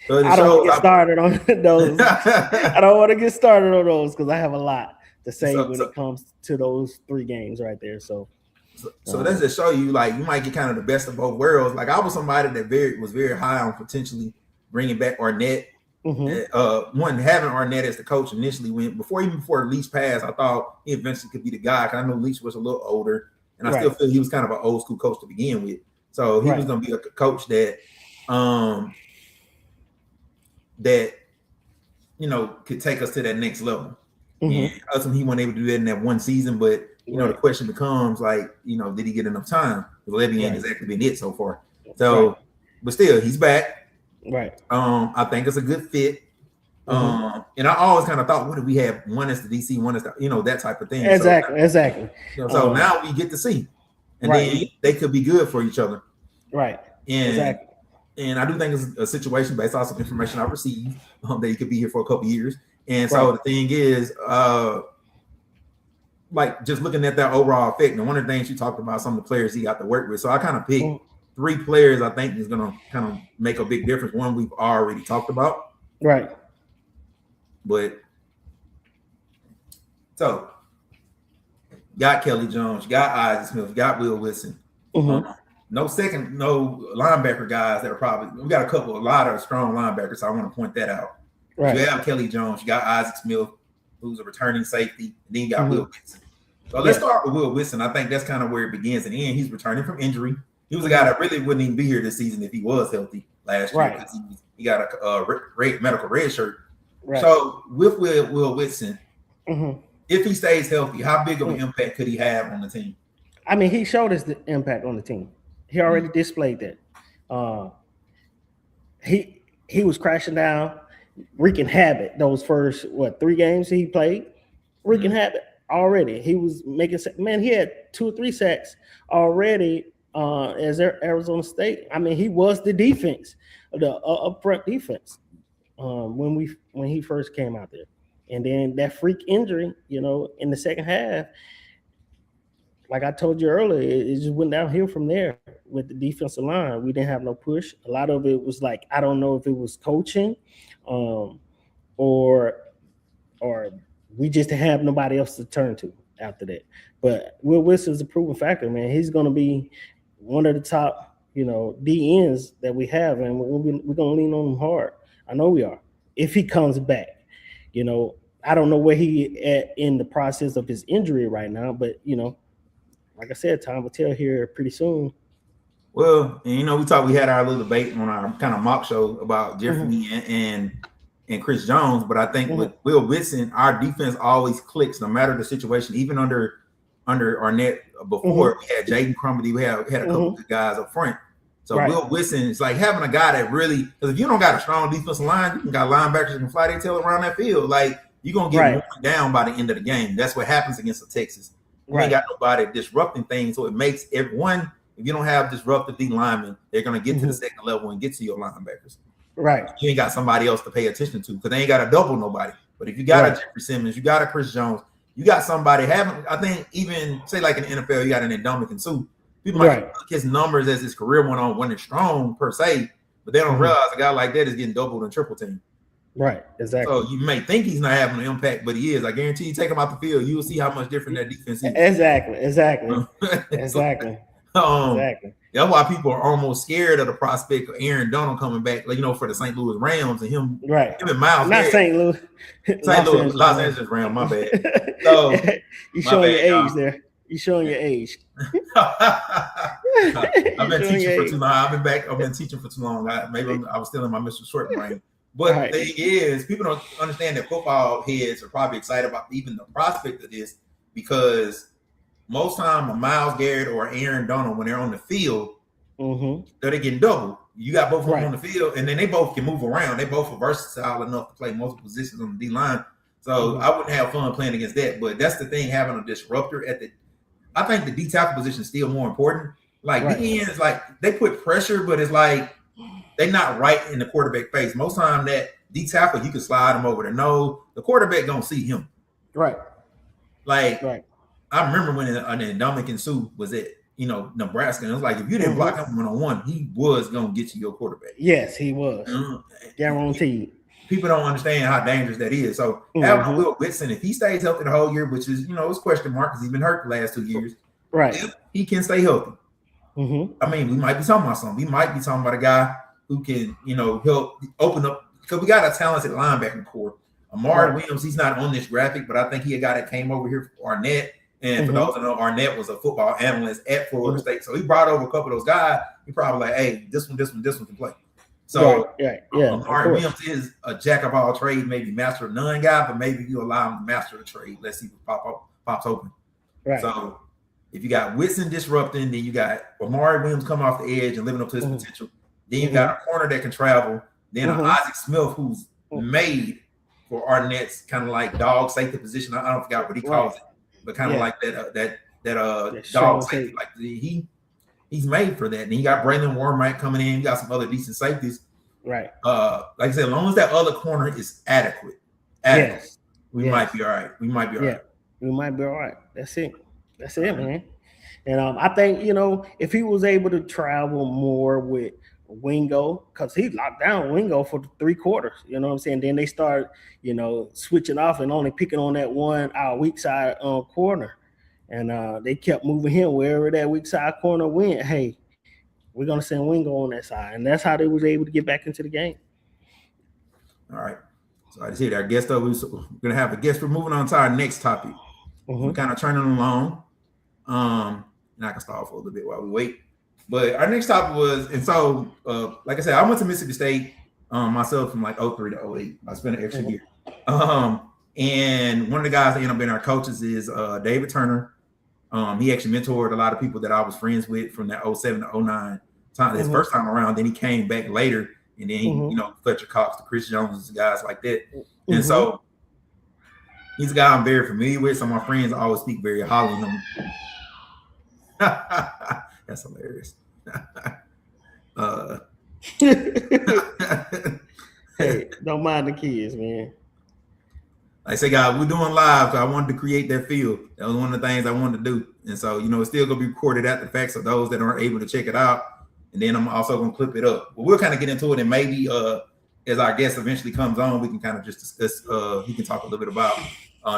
so I don't want to get started on those. I don't want to get started on those because I have a lot to say when it comes to those 3 games right there. So that's just show you, like, you might get kind of the best of both worlds. Like, I was somebody that was very high on potentially bringing back Arnett. One, having Arnett as the coach initially, before Leach passed, I thought he eventually could be the guy. Cause I know Leach was a little older, and I still feel he was kind of an old school coach to begin with. So he was going to be a coach that, could take us to that next level. And ultimately, he wasn't able to do that in that one season. But the question becomes, like, did he get enough time? Because Lebby ain't exactly been it so far. So, but still, he's back. Right. I think it's a good fit. And I always kind of thought, what if we have one as the DC, one as the, that type of thing. Exactly. So now we get to see, and then they could be good for each other. Right. And and I do think it's a situation based on some information I received that he could be here for a couple years. And so the thing is, like, just looking at that overall effect, and one of the things you talked about, some of the players he got to work with. So I kind of picked 3 players I think is going to kind of make a big difference. One we've already talked about. Right. But So got Kelly Jones, got Isaac Smith, got Will Wilson. No linebacker guys that are probably, we got a lot of strong linebackers. So I want to point that out. Right. You have Kelly Jones, you got Isaac Smith, who's a returning safety, and then you got Will Wilson. So let's start with Will Wilson. I think that's kind of where it begins and ends. He's returning from injury. He was a guy that really wouldn't even be here this season if he was healthy last year because he got a medical red shirt. Right. So with Will Wilson, if he stays healthy, how big of an impact could he have on the team? I mean, he showed us the impact on the team. He already displayed that. He was crashing down, wreaking havoc. Those first 3 games he played, wreaking havoc already. He was making, man, he had 2 or 3 sacks already as Arizona State. I mean, he was the defense, the up front defense when he first came out there. And then that freak injury, in the second half, like I told you earlier, it just went downhill from there with the defensive line. We didn't have no push. A lot of it was like, I don't know if it was coaching or we just didn't have nobody else to turn to after that. But Will Wilson's a proven factor, man. He's going to be one of the top, DNs that we have, and we're going to lean on him hard. I know we are. If he comes back, I don't know where he at in the process of his injury right now, but, like I said, time will tell here pretty soon. Well, and we had our little debate on our kind of mock show about Jeffrey and Chris Jones, but I think with Will Wilson, our defense always clicks no matter the situation. Even under Arnett before, we had Jaden Crumbley, we had a couple of good guys up front. So Will Wilson is like having a guy that really, because if you don't got a strong defensive line, you got linebackers that can fly their tail around that field. Like you're gonna get worn down by the end of the game. That's what happens against the Texas. You ain't got nobody disrupting things, so it makes everyone. If you don't have disruptive D linemen, they're gonna get to the second level and get to your linebackers. Right. You ain't got somebody else to pay attention to because they ain't got to double nobody. But if you got a Jeffrey Simmons, you got a Chris Jones, you got somebody having. I think even say like in the NFL, you got an Ndamukong Suh. People might look his numbers as his career went on winning strong per se, but they don't realize a guy like that is getting doubled and triple teamed. Right, exactly. So you may think he's not having an impact, but he is. I guarantee you, take him out the field, you will see how much different that defense is. Exactly. Exactly. That's why people are almost scared of the prospect of Aaron Donald coming back, for the St. Louis Rams and him. Him and Miles. Not St. Louis. Los Angeles Rams. My bad. So you showing your age there. You showing your age. I've been teaching for too long. I've been teaching for too long. I was still in my Mr. Short brain. But the thing is, people don't understand that football heads are probably excited about even the prospect of this because most time a Myles Garrett or Aaron Donald, when they're on the field, they're getting double. You got both of them on the field, and then they both can move around. They both are versatile enough to play multiple positions on the D line. So I wouldn't have fun playing against that. But that's the thing, having a disruptor I think the D tackle position is still more important. Like D ends, like they put pressure, but it's like they're not right in the quarterback face. Most time that D tackle, you can slide him over the nose. The quarterback don't see him. Right. I remember when Ndamukong Suh was at Nebraska, and it was like if you didn't block him 1-on-1, he was gonna get you your quarterback. Yes, he was. Guaranteed. People don't understand how dangerous that is. So having Will Wilson, if he stays healthy the whole year, which is it's question mark because he's been hurt the last 2 years. Right. If he can stay healthy. I mean, we might be talking about something. We might be talking about a guy who can, help open up because we got a talented linebacking core. Amari Williams, he's not on this graphic, but I think he a guy that came over here for Arnett. And for those that know, Arnett was a football analyst at Florida State. So he brought over a couple of those guys. He probably like, hey, this one can play. So Amari Williams is a jack of all trades, maybe master of none guy, but maybe you allow him to master the trade. Let's see what pops open. Right. So if you got Wilson disrupting, then you got Amari Williams come off the edge and living up to his potential. Then you got a corner that can travel. Then an Isaac Smith who's made for Arnett's kind of like dog safety position. I don't forget what he calls it, but kind of like that dog safety. Like he's made for that. And you got Braylon Warmack coming in. You got some other decent safeties. Right. Like I said, as long as that other corner is adequate, we might be all right. We might be all right. We might be all right. That's it, man. And I think if he was able to travel more with Wingo, because he locked down Wingo for 3 quarters. You know what I'm saying? Then they start, switching off and only picking on that one our weak side corner. And they kept moving him wherever that weak side corner went. Hey, we're gonna send Wingo on that side, and that's how they was able to get back into the game. All right. So I just hit our guest up. We're gonna have a guest. We're moving on to our next topic. We're kind of turning along. And I can stall for a little bit while we wait. But our next topic was, and so like I said, I went to Mississippi State myself from like 03 to 08. I spent an extra year. And one of the guys that ended up being our coaches is David Turner. He actually mentored a lot of people that I was friends with from that 07 to 09 time, his first time around. Then he came back later, and then he, Fletcher Cox, the Chris Jones, guys like that. And so he's a guy I'm very familiar with. So my friends always speak very highly of him. That's hilarious. Hey, don't mind the kids, man. I say, guys, we're doing live because I wanted to create that feel. That was one of the things I wanted to do. And so, it's still going to be recorded after the fact, so those that aren't able to check it out. And then I'm also going to clip it up. But we'll kind of get into it, and maybe as our guest eventually comes on, we can kind of just discuss. He can talk a little bit about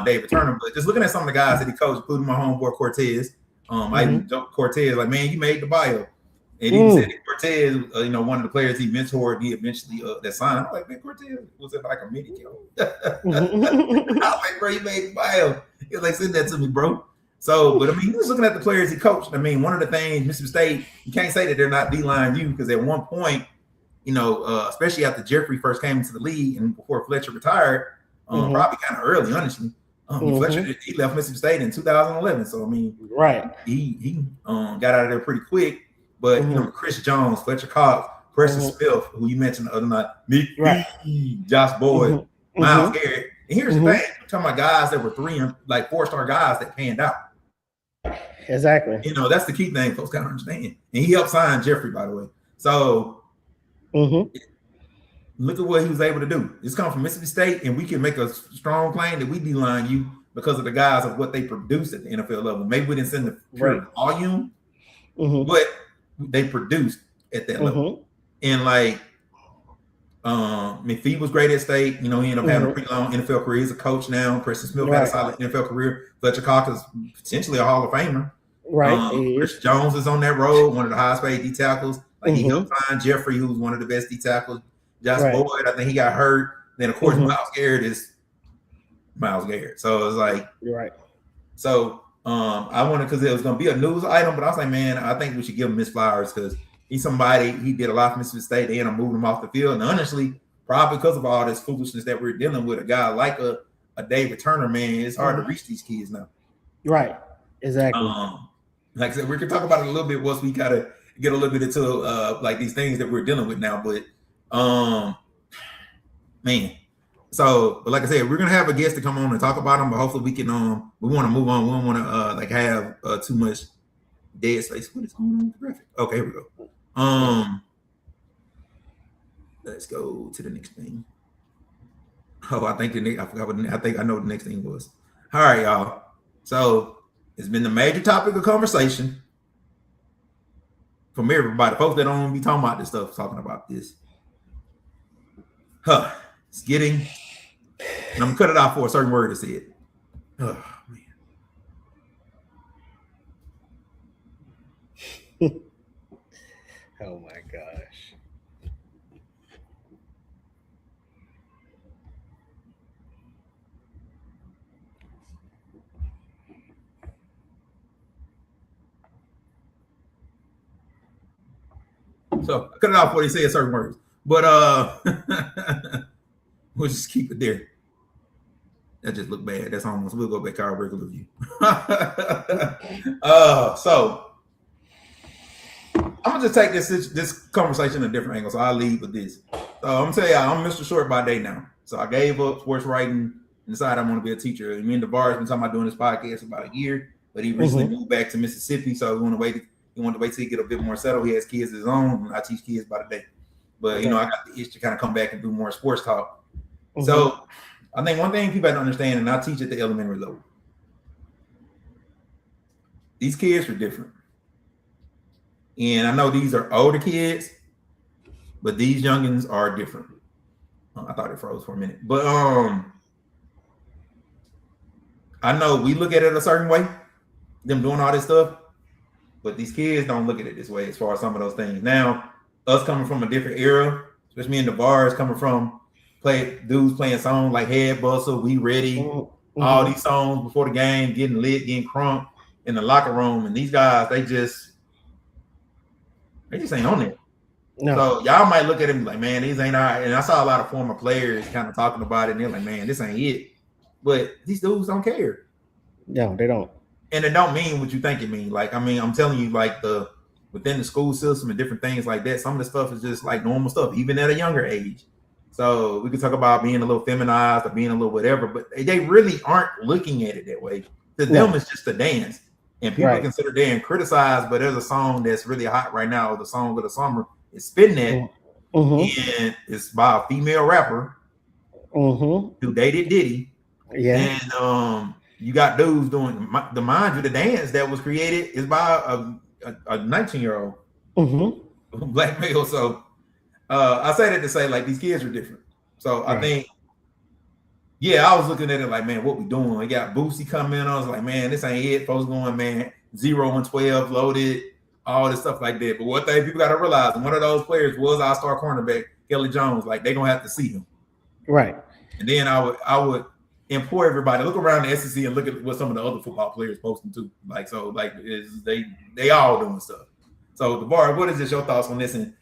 David Turner. But just looking at some of the guys that he coached, including my homeboy Cortez. I even joked Cortez, like, man, you made the bio. And he said that Cortez, one of the players he mentored, he eventually that signed. I'm like, man, Cortez was it like a mini kill? I was like, bro, you made the bio. He was like, send that to me, bro. So, but I mean, just looking at the players he coached. I mean, one of the things, Mississippi State, you can't say that they're not D-line you, because at one point, especially after Jeffrey first came into the league and before Fletcher retired, probably kind of early, honestly. Fletcher, he left Mississippi State in 2011. So I mean, he got out of there pretty quick. But Chris Jones, Fletcher Cox, Preston Smith, who you mentioned the other night, Josh Boyd, Miles Garrett. And here's the thing: I'm talking about guys that were 4-star guys that panned out. Exactly. That's the key thing folks gotta understand. And he helped sign Jeffrey, by the way. So look at what he was able to do. This comes from Mississippi State, and we can make a strong claim that we D-line you because of the guys of what they produce at the NFL level. Maybe we didn't send the pure volume, but they produced at that level. And like McPhee was great at State. He ended up having a pretty long NFL career. He's a coach now. Preston Smith had a solid NFL career. Fletcher Cox is potentially a Hall of Famer. Chris Jones is on that road, one of the highest paid D tackles. Like he helped find Jeffrey, who's one of the best D tackles. Josh Boyd, I think he got hurt. Then of course Miles Garrett is Miles Garrett. So it's like So I wanted, because it was going to be a news item, but I was like, man, I think we should give him Miss Flowers because he's somebody, he did a lot for Mississippi State. They ended up moving him off the field. And honestly, probably because of all this foolishness that we're dealing with, a guy like a David Turner, man, it's hard to reach these kids now. Right. Exactly. Like I said, we can talk about it a little bit once we kind of get a little bit into like these things that we're dealing with now. But man. So, but like I said, we're gonna have a guest to come on and talk about them, but hopefully we can we want to move on. We don't want to like have too much dead space. What is going on with the graphic? Okay, here we go. Let's go to the next thing. Oh, I think I forgot what I think I know what the next thing was. All right, y'all. So it's been the major topic of conversation from everybody. Folks that don't be talking about this stuff, talking about this. It's getting, and I'm gonna cut it off for a certain word to say it. Oh man. Oh my gosh. So I cut it off before they say certain words. But we'll just keep it there. That just looked bad. That's almost, we'll go back to our regular view. So I'm gonna just take this conversation in a different angle. So I'll lead with this. So I'm gonna tell you, I'm Mr. Short by day now. So I gave up sports writing and decided I want to be a teacher. Me and Davarus been talking about doing this podcast for about a year, but he recently moved back to Mississippi, so we want to wait. He wanted to wait till he get a bit more settled. He has kids of his own, and I teach kids by the day. But I got the itch to kind of come back and do more sports talk. So I think one thing people have to understand, and I teach at the elementary level, these kids are different. And I know these are older kids, but these youngins are different. I thought it froze for a minute, but I know we look at it a certain way, them doing all this stuff, but these kids don't look at it this way as far as some of those things. Now, us coming from a different era, especially me and Davarus coming from dudes playing songs like Head Bustle, We Ready, all these songs before the game, getting lit, getting crunk in the locker room, and these guys, they just ain't on it. No. So y'all might look at him like, man, these ain't all right. And I saw a lot of former players kind of talking about it, and they're like, man, this ain't it. But these dudes don't care. No, they don't. And it don't mean what you think it means. Like, I mean, I'm telling you, like within the school system and different things like that, some of the stuff is just like normal stuff, even at a younger age. So we could talk about being a little feminized or being a little whatever, but they really aren't looking at it that way. To them, it's just a dance. And people consider they and criticize, but there's a song that's really hot right now, the song of the summer. It's Spin That, and it's by a female rapper who dated Diddy. Yeah. And you got dudes doing the dance that was created is by a 19-year-old black male. So I say that to say, like, these kids are different. So I think, I was looking at it like, man, what we doing? We got Boosie coming in. I was like, man, this ain't it. Folks going, man, 0 and 12 loaded, all this stuff like that. But one thing people got to realize, one of those players was our star cornerback, Kelly Jones. Like, they're going to have to see him. Right. And then I would implore everybody, look around the SEC and look at what some of the other football players posting too. Like, so, like, they all doing stuff. So, Davarus, what is this, your thoughts on this? And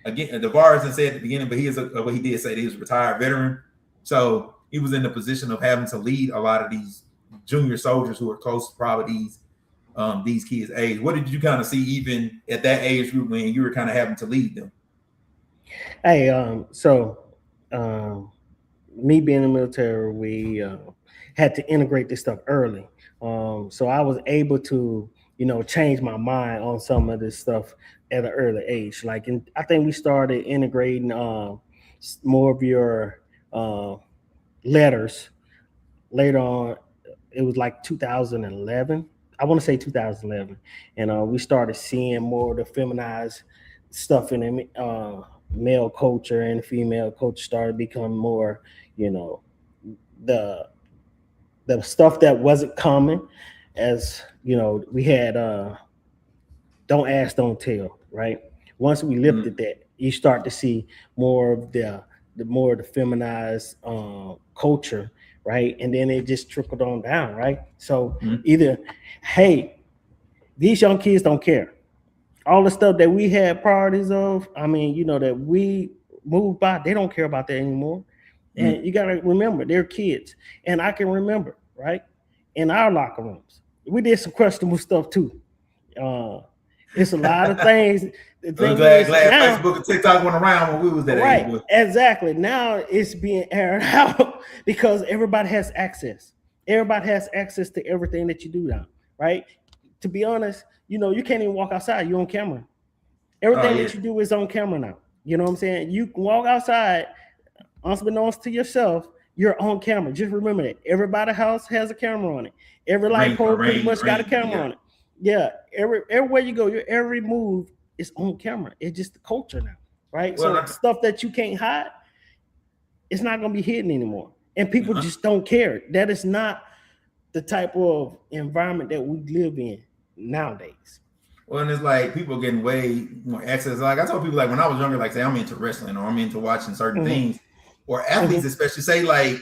again, Davarus didn't say at the beginning, but he did say that he was a retired veteran. So he was in the position of having to lead a lot of these junior soldiers who are close to probably these kids' age. What did you kind of see even at that age group when you were kind of having to lead them? Hey, me being in the military, we had to integrate this stuff early. So I was able to, change my mind on some of this stuff at an early age. Like, I think we started integrating more of your letters later on. It was like 2011. I want to say 2011. And we started seeing more of the feminized stuff in the male culture, and female culture started becoming more, the stuff that wasn't common. As we had don't ask, don't tell, right? Once we lifted that, you start to see more of the feminized culture, right? And then it just trickled on down, right? So either, hey, these young kids don't care. All the stuff that we had priorities of, that we moved by, they don't care about that anymore. And you got to remember, they're kids. And I can remember, right, in our locker rooms, we did some questionable stuff too. It's a lot of things. I'm glad Facebook and TikTok went around when we was that age. Right, exactly. Now it's being aired out because everybody has access. Everybody has access to everything that you do now, right? To be honest, you can't even walk outside. You're on camera. Everything that you do is on camera now. You know what I'm saying? You can walk outside, unbeknownst to yourself, you're on camera. Just remember that. Everybody's house has a camera on it. Every light pole pretty much got a camera on it. Yeah, everywhere you go, your every move is on camera. It's just the culture now, right? Well, so stuff that you can't hide, it's not going to be hidden anymore. And people just don't care. That is not the type of environment that we live in nowadays. Well, and it's like people getting way more access. Like, I told people, like, when I was younger, like, say I'm into wrestling or I'm into watching certain things, or athletes especially, say, like,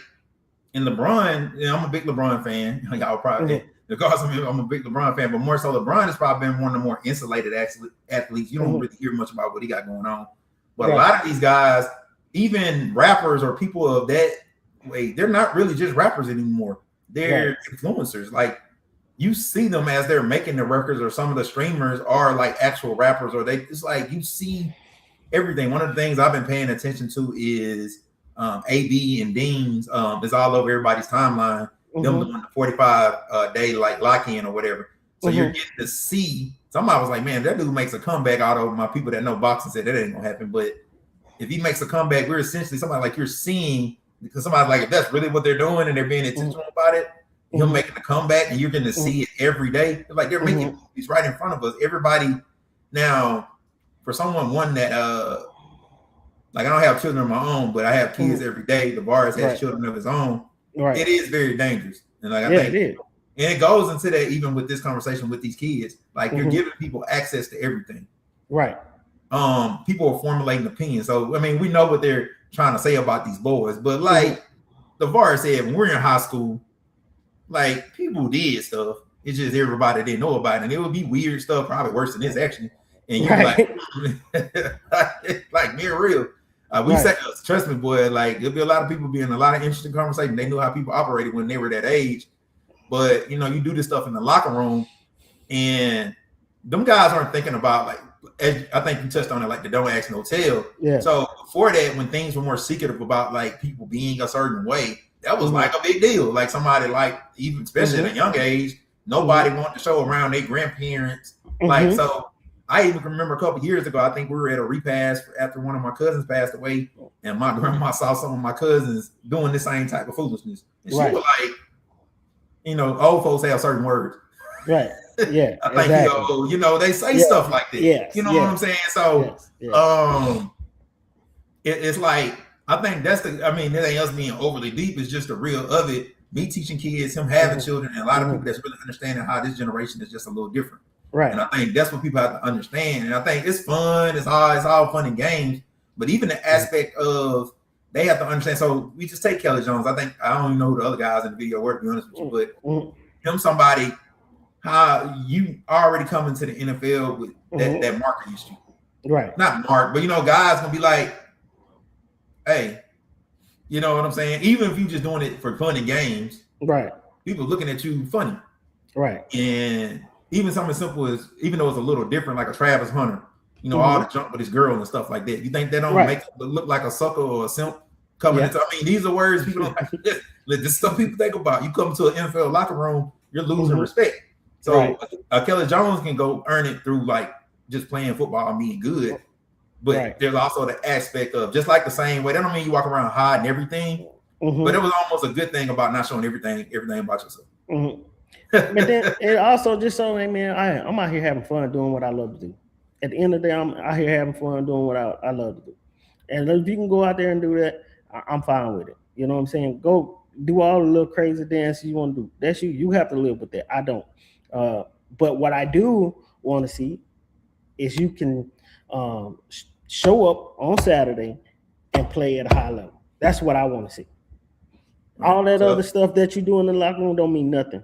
in LeBron, I'm a big LeBron fan. Y'all probably, because I'm a big LeBron fan, but more so LeBron has probably been one of the more insulated athletes. You don't really hear much about what he got going on. But a lot of these guys, even rappers or people of that way, they're not really just rappers anymore. They're influencers. Like, you see them as they're making the records, or some of the streamers are like actual rappers, or it's like you see everything. One of the things I've been paying attention to is AB and Dean's is all over everybody's timeline. Them doing the 45 day like lock-in or whatever. So you're getting to see. Somebody was like, man, that dude makes a comeback. Out of my people that know boxing said that ain't gonna happen. But if he makes a comeback, we're essentially somebody like you're seeing, because somebody's like, if that's really what they're doing and they're being intentional about it, him making a comeback, and you're going to see it every day. Like, they're making movies right in front of us. Everybody now, for someone that like I don't have children of my own, but I have kids every day. Davarus has children of his own. Right. It is very dangerous. And like I think it is. And it goes into that even with this conversation with these kids. Like you're giving people access to everything. Right. People are formulating opinions. So I mean, we know what they're trying to say about these boys, but like Davarus said, when we're in high school, like people did stuff. It's just everybody didn't know about it. And it would be weird stuff, probably worse than this actually. And you're like near real. We said, trust me, boy, like there'll be a lot of people being a lot of interesting conversation. They knew how people operated when they were that age. But you know, you do this stuff in the locker room, and them guys aren't thinking about like I think you touched on it, like the don't ask no tell. Yeah. So before that, when things were more secretive about like people being a certain way, that was like a big deal. Like somebody like even especially at a young age, nobody wanted to show around their grandparents. Like so. I even remember a couple years ago, I think we were at a repast after one of my cousins passed away, and my grandma saw some of my cousins doing the same type of foolishness. And she was like, you know, old folks have certain words. Right. Yeah. I think, you know, they say stuff like that. Yes. You know what I'm saying? So, it's like, I think that's I mean, that ain't us being overly deep. It's just the real of it. Me teaching kids, him having children, and a lot of people that's really understanding how this generation is just a little different. Right. And I think that's what people have to understand. And I think it's fun. It's all fun and games. But even the aspect of they have to understand. So we just take Kelly Jones. I think I don't even know who the other guys in the video were, to be honest with you. But him, somebody, how you already come into the NFL with that marker you shoot. Right. Not mark, but you know, guys gonna be like, hey, you know what I'm saying? Even if you just doing it for fun and games, right? People looking at you funny. Right. And even something as simple as, even though it's a little different, like a Travis Hunter, you know, all the junk with his girl and stuff like that. You think that don't make it look like a sucker or a simp coming into? I mean, these are words people don't. This is stuff people think about. You come to an NFL locker room, you're losing respect. So Kelly Jones can go earn it through like just playing football and being good. But there's also the aspect of just like the same way. That don't mean you walk around hiding everything. But it was almost a good thing about not showing everything about yourself. But then it also just so, man, I'm out here having fun doing what I love to do. At the end of the day, I'm out here having fun doing what I love to do. And if you can go out there and do that, I'm fine with it. You know what I'm saying? Go do all the little crazy dances you want to do. That's you. You have to live with that. I don't. But what I do want to see is you can show up on Saturday and play at a high level. That's what I want to see. All that other stuff that you do in the locker room don't mean nothing.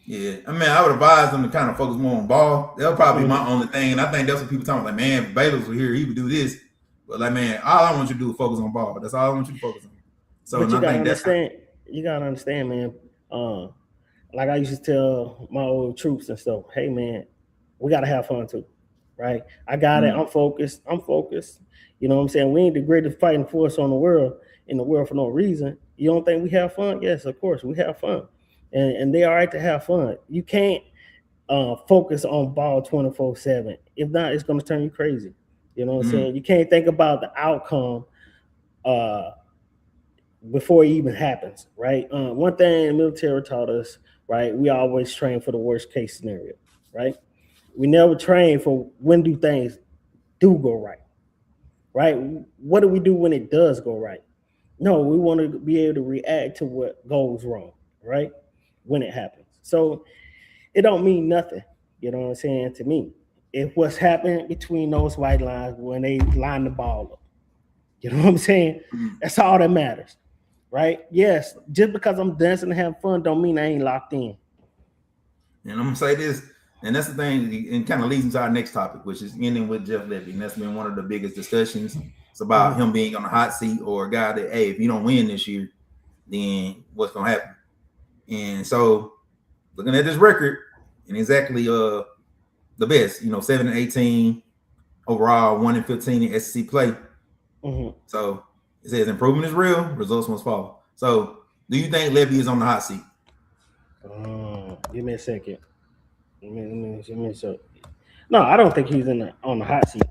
Yeah, I mean, I would advise them to kind of focus more on ball. That'll probably be my only thing. And I think that's what people talking about. Like, man, if Bayless was here, he would do this. But like, man, all I want you to do is focus on ball. That's all I want you to focus on. So but you gotta understand. You gotta understand, man. Like I used to tell my old troops and stuff. Hey, man, we gotta have fun too, right? I got it. I'm focused. You know what I'm saying? We ain't the greatest fighting force in the world for no reason. You don't think we have fun? Yes, of course we have fun. And they're all right to have fun. You can't focus on ball 24/7. If not, it's going to turn you crazy. You know what I'm saying? You can't think about the outcome before it even happens, right? One thing the military taught us, right? We always train for the worst case scenario, right? We never train for when do things do go right, right? What do we do when it does go right? No, we want to be able to react to what goes wrong, right? When it happens. So it don't mean nothing, you know what I'm saying, to me. If what's happening between those white lines when they line the ball up, you know what I'm saying? That's all that matters, right? Yes, just because I'm dancing and having fun don't mean I ain't locked in. And I'm gonna say this, and that's the thing, and kind of leads into our next topic, which is ending with Jeff Lebby. And that's been one of the biggest discussions. It's about him being on the hot seat, or a guy that, hey, if you don't win this year, then what's gonna happen? And so, looking at this record, and exactly the best, 7-18 overall, 1-15 in SEC play. So it says improvement is real, results must follow. So, do you think Lebby is on the hot seat? Give me a second. Give me a second. No, I don't think he's on the hot seat.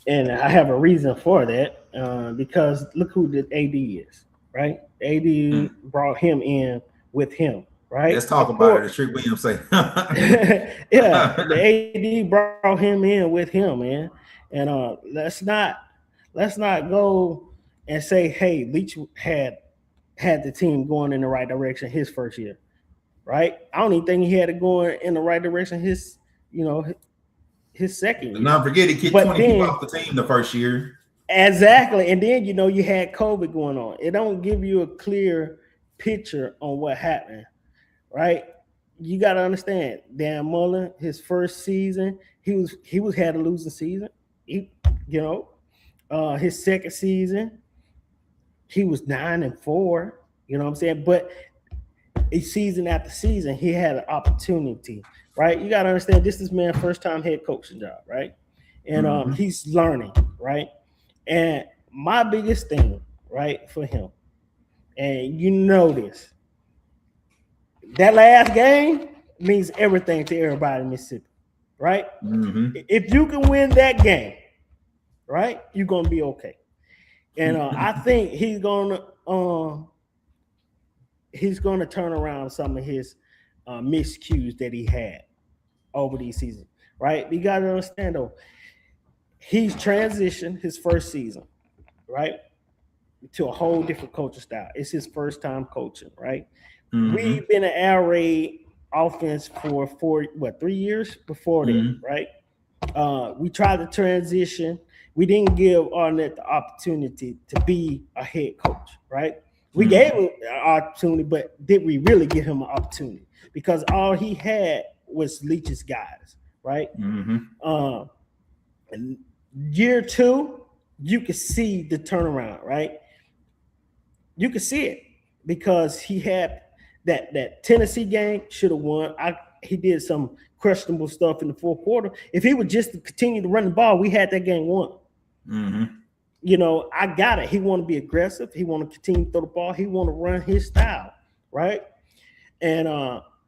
And I have a reason for that because look who the AD is. Right, AD brought him in with him. Right, let's talk about it. As Trick Williams say, yeah, the AD brought him in with him, man. And let's not let's not go and say, hey, Leach had the team going in the right direction his first year, right? I don't even think he had it going in the right direction his second year. Not forget, he kicked 20 people off the team the first year. Exactly. And then, you had COVID going on. It don't give you a clear picture on what happened, right? You got to understand, Dan Mullen, his first season, he had a losing season. His second season, he was 9-4. You know what I'm saying? But a season after season, he had an opportunity, right? You got to understand, this is man's first time head coaching job, right? And he's learning, right? And my biggest thing, right, for him, and this, that last game means everything to everybody in Mississippi, right? Mm-hmm. If you can win that game, right, you're gonna be okay. And I think he's gonna turn around some of his miscues that he had over these seasons, right? You gotta understand though, he's transitioned his first season, right, to a whole different coaching style. It's his first time coaching, right? Mm-hmm. We've been an air raid offense for 3 years before that, right? We tried to transition. We didn't give Arnett the opportunity to be a head coach, right? We gave him an opportunity, but did we really give him an opportunity? Because all he had was Leach's guys, right? And year 2, you could see the turnaround, right? You could see it because he had that Tennessee game, should have won. He did some questionable stuff in the fourth quarter. If he would just continue to run the ball, we had that game won. I got it. He want to be aggressive. He want to continue to throw the ball. He want to run his style, right? And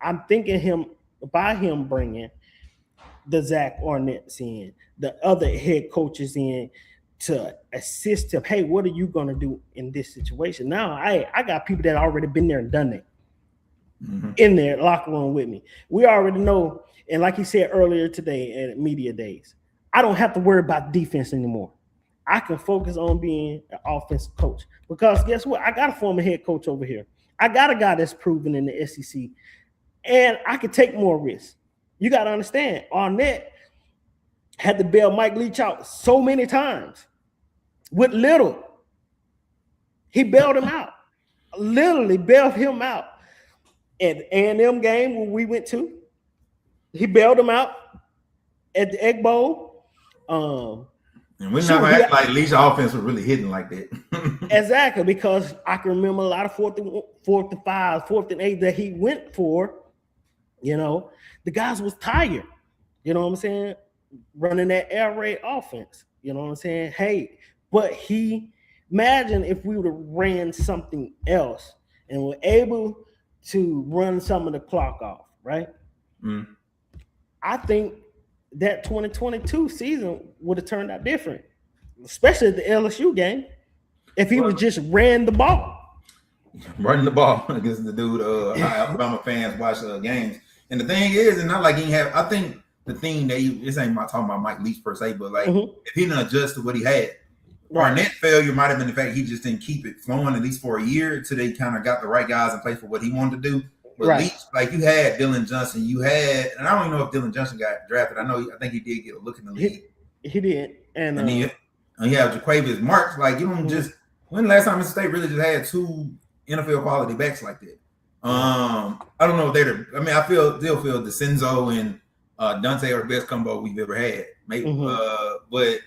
I'm thinking by him bringing the Zach Arnett's in, the other head coaches in to assist him. Hey, what are you going to do in this situation? Now, I got people that already been there and done that in their locker room with me. We already know, and like he said earlier today at media days, I don't have to worry about defense anymore. I can focus on being an offensive coach because guess what? I got a former head coach over here. I got a guy that's proven in the SEC, and I can take more risks. You got to understand, Arnett had to bail Mike Leach out so many times with little. He bailed him out, literally bailed him out. At the A&M game when we went to, he bailed him out at the Egg Bowl. And we never act like Leach's offense was really hitting like that. Exactly, because I can remember a lot of 4th and 5, 4th and 8 that he went for. The guys was tired. You know what I'm saying? Running that air raid offense. You know what I'm saying? Hey, but imagine if we would have ran something else and were able to run some of the clock off, right? I think that 2022 season would have turned out different, especially the LSU game, if he was just ran the ball. Running the ball against the dude, Alabama fans watch games. And the thing is, and not like he have, I think the thing that this ain't talking about Mike Leach per se, but like if he didn't adjust to what he had, Arnett failure might have been the fact he just didn't keep it flowing at least for a year until they kind of got the right guys in place for what he wanted to do. But Leach, like you had Dylan Johnson, and I don't even know if Dylan Johnson got drafted. I think he did get a look in the league. He did. And then you have Jaquavius Marks. Like you don't just when the last time Mississippi State really just had 2 NFL quality backs like that. I don't know if I still feel DeCenzo and Dante are the best combo we've ever had. Maybe, but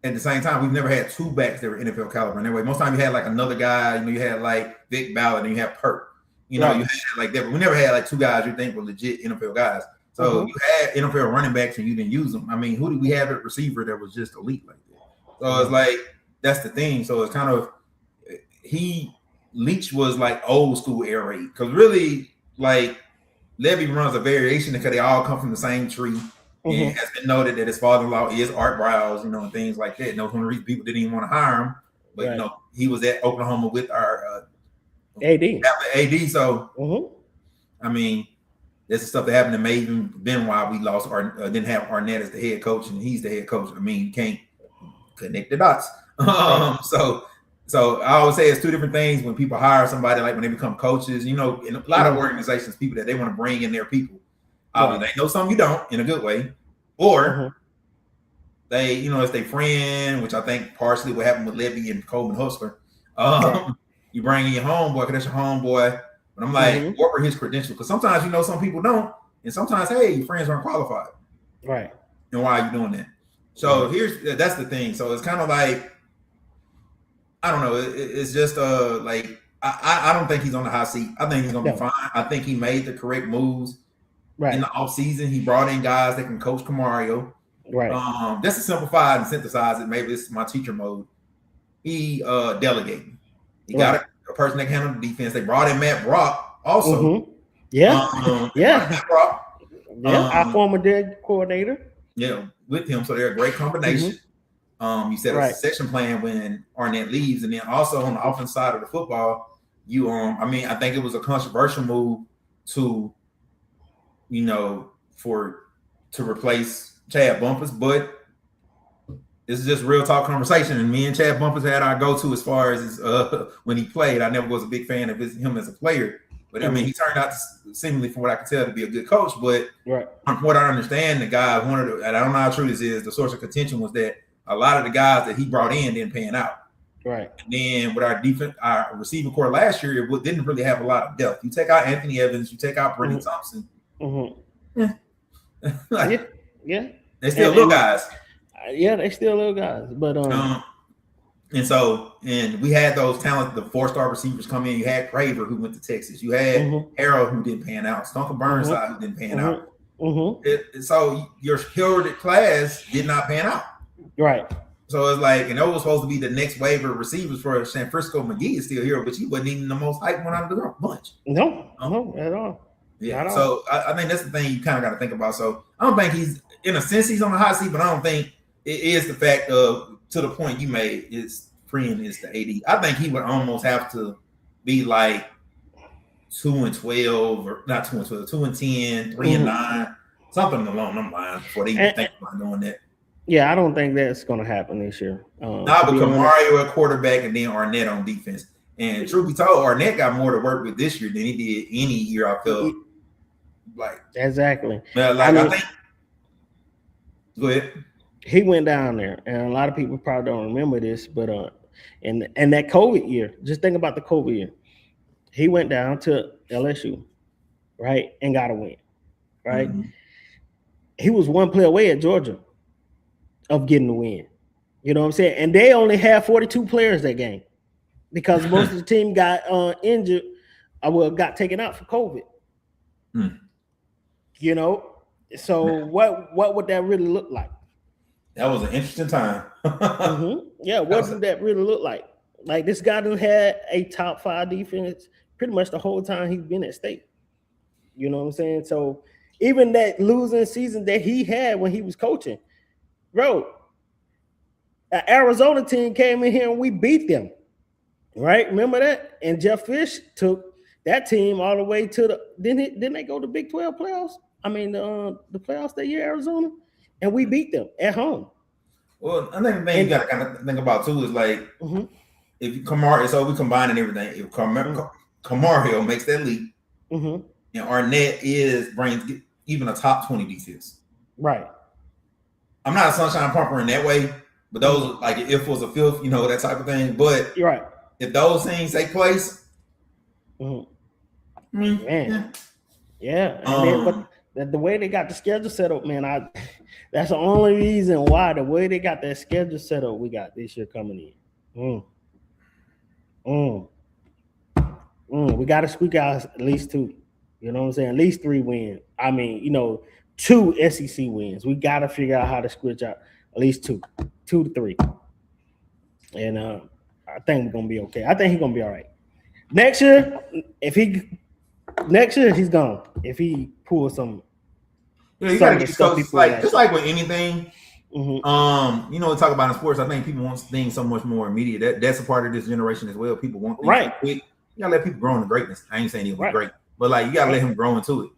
at the same time, we've never had 2 backs that were NFL caliber. Anyway, most time you had like another guy. You had like Vic Ballard and you have Perk. You had like that, but we never had like 2 guys you think were legit NFL guys. So you had NFL running backs and you didn't use them. I mean, who did we have at receiver that was just elite like that? So it's like that's the thing. So it's kind of Leach was like old school air raid because really like Lebby runs a variation because they all come from the same tree. And has been noted that his father-in-law is Art Browse, and things like that. And those one of the reasons people didn't even want to hire him. But he was at Oklahoma with our AD. So I mean, there's the stuff that happened that may even been why we lost didn't have Arnett as the head coach, and he's the head coach. I mean, you can't connect the dots. So I always say it's two different things when people hire somebody, like when they become coaches. You know, in a lot of organizations, people that they want to bring in their people. They know something you don't in a good way, or they, you know, it's their friend, which I think partially what happened with Lebby and Coleman Hustler. You bring in your homeboy because that's your homeboy. But I'm like, what were his credentials? Because sometimes, you know, some people don't, and sometimes, hey, your friends aren't qualified. Right. And why are you doing that? So that's the thing. So it's kind of like, I don't know. It's just like I don't think he's on the hot seat. I think he's gonna be fine. I think he made the correct moves in the offseason. He brought in guys that can coach Kamario. Right. Just to simplify and synthesize it, maybe this is my teacher mode. He delegated. He got a person that can handle the defense. They brought in Matt Brock also. Matt Brock. Our former dead coordinator. Yeah, with him. So they're a great combination. You set a succession plan when Arnett leaves, and then also on the offense side of the football, you I mean, I think it was a controversial move to, you know, to replace Chad Bumpus, but this is just real talk conversation. And me and Chad Bumpus had our go-to as far as his, when he played. I never was a big fan of him as a player, but I mean, he turned out to, seemingly, from what I can tell, to be a good coach. But from what I understand, the guy wanted to, and I don't know how true this is, the source of contention was that a lot of the guys that he brought in didn't pan out. Right. And then with our receiving core last year, it didn't really have a lot of depth. You take out Anthony Evans, you take out Brendan Thompson. They still little guys. They still little guys. But and we had those talented, the 4-star receivers come in. You had Craver, who went to Texas. You had Harold, who didn't pan out. Stunker Burnside, who didn't pan out. So your heralded class did not pan out. Right. So it's like, and that was supposed to be the next wave of receivers for San Francisco. McGee is still here, but he wasn't even the most hyped one out of the bunch. No, at all. Yeah. So I think that's the thing you kind of got to think about. So I don't think he's, in a sense, he's on the hot seat, but I don't think it is the fact of, to the point you made, his friend is the AD. I think he would almost have to be like 2-12, or not 2-12, 2-10, 3-9, something along them lines before they even think about doing that. Yeah, I don't think that's going to happen this year. But Kamario at quarterback and then Arnett on defense. And truth be told, Arnett got more to work with this year than he did any year. I feel like exactly. I think. Go ahead. He went down there, and a lot of people probably don't remember this, but and that COVID year, just think about the COVID year. He went down to LSU, right, and got a win, right. He was one play away at Georgia of getting the win. You know what I'm saying? And they only had 42 players that game because most of the team got injured, got taken out for COVID. You know, so what would that really look like? That was an interesting time. Yeah, what did that really look like? Like, this guy done had a top 5 defense pretty much the whole time he's been at state. You know what I'm saying? So even that losing season that he had when he was coaching, bro, an Arizona team came in here and we beat them, right? Remember that? And Jeff Fish took that team all the way to the didn't they go to Big 12 playoffs? I mean the playoffs that year, Arizona, and we beat them at home. Well, I think the thing you got to kind of think about too is like if Kamario, so we combining everything. If Kamario makes that leap, and Arnett brings even a top 20 defense, right? I'm not a sunshine pumper in that way, but those like if was a fifth, you know, that type of thing. But you're right. If those things take place, man, yeah. But the way they got the schedule set up, man, that's the only reason why the way they got that schedule set up, we got this year coming in. We got to squeak out at least 2. You know what I'm saying? At least 3 wins. I mean, you know, 2 SEC wins. We got to figure out how to squeeze out at least 2 to 3. And I think we're gonna be okay. I think he's gonna be all right. Next year, he's gone. If he pulls some, you gotta get coaches like just like with anything. You know, we talk about in sports. I think people want things so much more immediate. That's a part of this generation as well. People want things quick. You gotta let people grow into greatness. I ain't saying he'll be great, but like you gotta let him grow into it.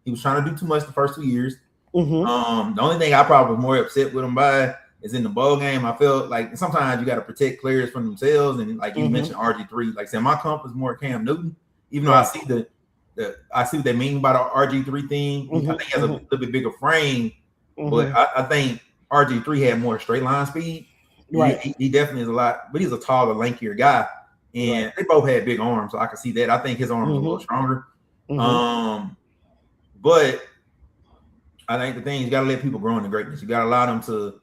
He was trying to do too much the first 2 years. The only thing I probably was more upset with him by is in the bowl game. I feel like sometimes you got to protect players from themselves, and like you mentioned RG3. Like say my comp is more Cam Newton, even though I see I see what they mean by the RG3 thing. I think he has a little bit bigger frame, but I think RG3 had more straight line speed. Right. He definitely is a lot, but he's a taller, lankier guy. And they both had big arms, so I can see that. I think his arms are a little stronger. But I think the thing, you got to let people grow into greatness. You got to allow them to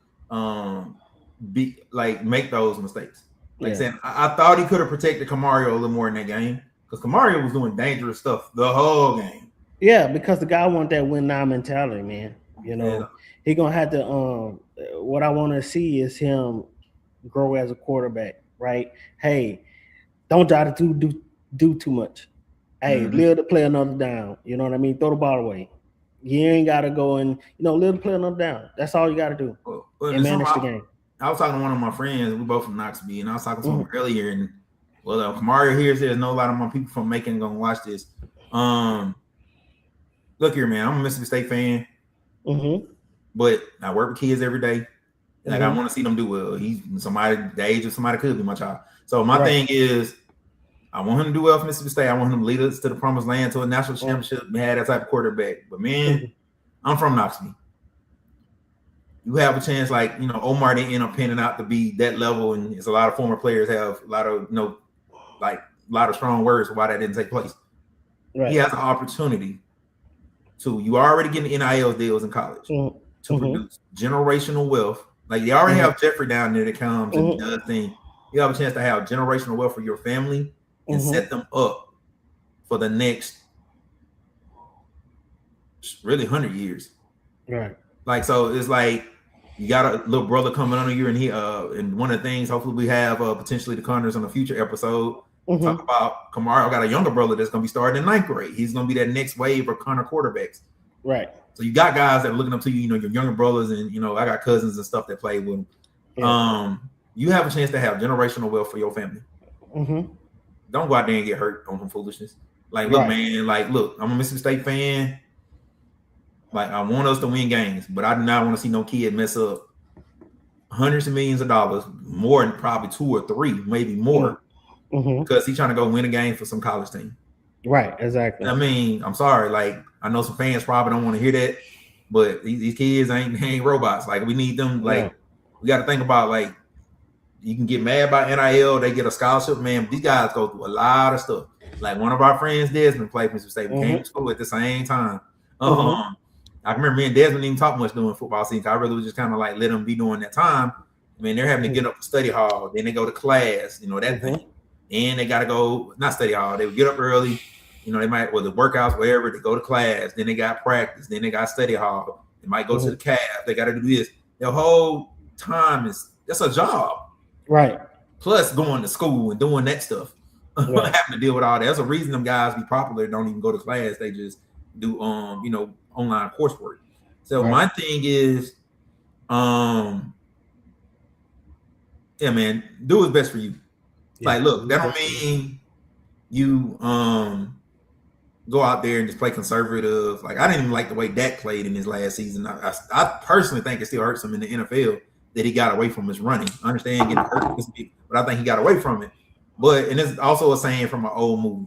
be like make those mistakes. Like saying, I thought he could have protected Kamario a little more in that game because Kamario was doing dangerous stuff the whole game. Yeah, because the guy want that win now mentality, man. You know, he gonna have to. What I want to see is him grow as a quarterback, right? Hey, don't try to do too much. Hey, live to play another down. You know what I mean? Throw the ball away. You ain't got to go and, live to play another down. That's all you got to do. And manage the game. I was talking to one of my friends. We both from Knoxville, and I was talking to him earlier. And Kamario here says no, a lot of my people from Macon gonna watch this. Look here, man. I'm a Mississippi State fan, but I work with kids every day. Like I want to see them do well. He's somebody the age of somebody could be my child. So my thing is, I want him to do well for Mississippi State. I want him to lead us to the promised land, to a national championship, and have that type of quarterback. But man, I'm from Knoxville. You have a chance, like Omar didn't end up panning out to be that level, and it's a lot of former players have a lot of a lot of strong words for why that didn't take place. Right. He has an opportunity to. You already getting NIL deals in college to produce generational wealth. Like they already have Jeffrey down there that comes and does things. You have a chance to have generational wealth for your family and set them up for the next really 100 years. Right. Like, so it's like you got a little brother coming under you, and and one of the things, hopefully we have potentially the Connors on a future episode talk about Kamario. Got a younger brother that's going to be starting in 9th grade. He's going to be that next wave of Connor quarterbacks. Right. So you got guys that are looking up to you, your younger brothers, and I got cousins and stuff that play with them. Yeah. You have a chance to have generational wealth for your family. Don't go out there and get hurt on some foolishness. Like, look, man, look, I'm a Mississippi State fan. Like, I want us to win games, but I do not want to see no kid mess up hundreds of millions of dollars, more than probably 2 or 3, maybe more, because he's trying to go win a game for some college team. Right, exactly. I mean, I'm sorry. Like, I know some fans probably don't want to hear that, but these kids ain't robots. Like, we need them. Like, we got to think about, like, you can get mad by NIL, they get a scholarship, man. These guys go through a lot of stuff. Like one of our friends, Desmond, played Mississippi State. We came to school at the same time. I remember me and Desmond didn't talk much during football season. I really was just kind of like let them be during that time. I mean, they're having to get up to study hall, then they go to class, that thing. And they got to go, not study hall, they would get up early. They might, the workouts, wherever, they go to class, then they got practice, then they got study hall. They might go to the calf, they got to do this. The whole time that's a job. Right. Plus going to school and doing that stuff. Having to deal with all that. There's a reason them guys be popular, don't even go to class. They just do online coursework. So my thing is, yeah, man, do what's best for you. Yeah. Like, look, that don't mean you go out there and just play conservative. Like, I didn't even like the way Dak played in his last season. I personally think it still hurts him in the NFL that he got away from his running. I understand getting hurt, but I think he got away from it. And it's also a saying from an old movie.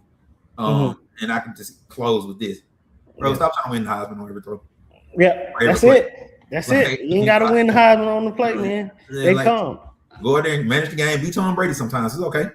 And I can just close with this. Bro, stop trying to win the Heisman on every throw. Yeah, that's it. That's it. You ain't got to win the Heisman on the plate, man. They come. Go out there and manage the game. Be Tom Brady sometimes. It's okay.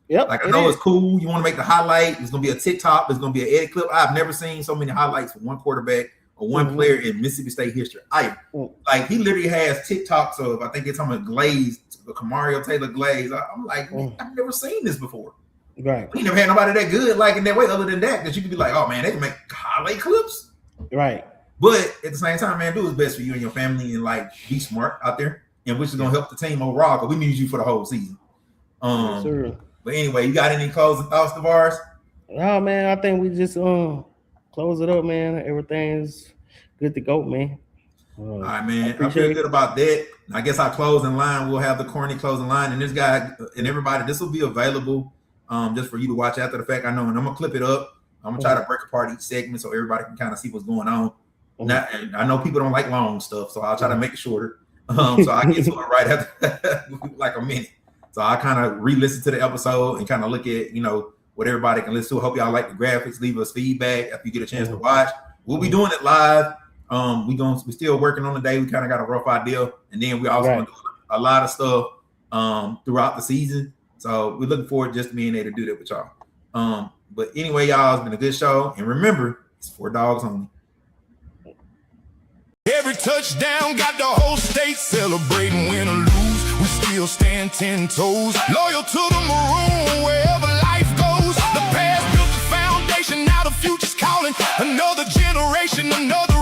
Yep. Like, I know it's cool. You want to make the highlight. It's going to be a TikTok. It's going to be an edit clip. I've never seen so many highlights for one quarterback or one player in Mississippi State history. Like, he literally has TikToks of, I think they're talking about Glaze, Kamario Taylor Glaze. I'm like, I've never seen this before. Right. We never had nobody that good, like, in that way, other than that you could be like, oh, man, they can make highlight clips. Right. But at the same time, man, do what's best for you and your family and, like, be smart out there, and which is going to help the team overall, because we need you for the whole season. Yes, sir. But anyway, you got any closing thoughts, Davarus? Oh, man, I think we just close it up, man. Everything's good to go, man. All right, man. I feel good about that. I guess our closing line, we'll have the corny closing line, and this guy and everybody, this will be available just for you to watch after the fact. I know, and I'm gonna clip it up. I'm gonna try to break apart each segment so everybody can kind of see what's going on. Now, and I know people don't like long stuff, so I'll try to make it shorter. So I get to it right after like a minute. So I kind of re-listen to the episode and kind of look at, what everybody can listen to. Hope y'all like the graphics. Leave us feedback after you get a chance to watch. We'll be doing it live. We're still working on the day. We kind of got a rough idea, and then we also gonna do a lot of stuff throughout the season. So we're looking forward to just being able to do that with y'all. But anyway, y'all, it's been a good show, and remember, it's for Dawgs Only. Every touchdown got the whole state celebrating. Win or lose, we still stand 10 toes. Loyal to the Maroon wherever life goes. The past built the foundation, now the future's calling. Another generation, another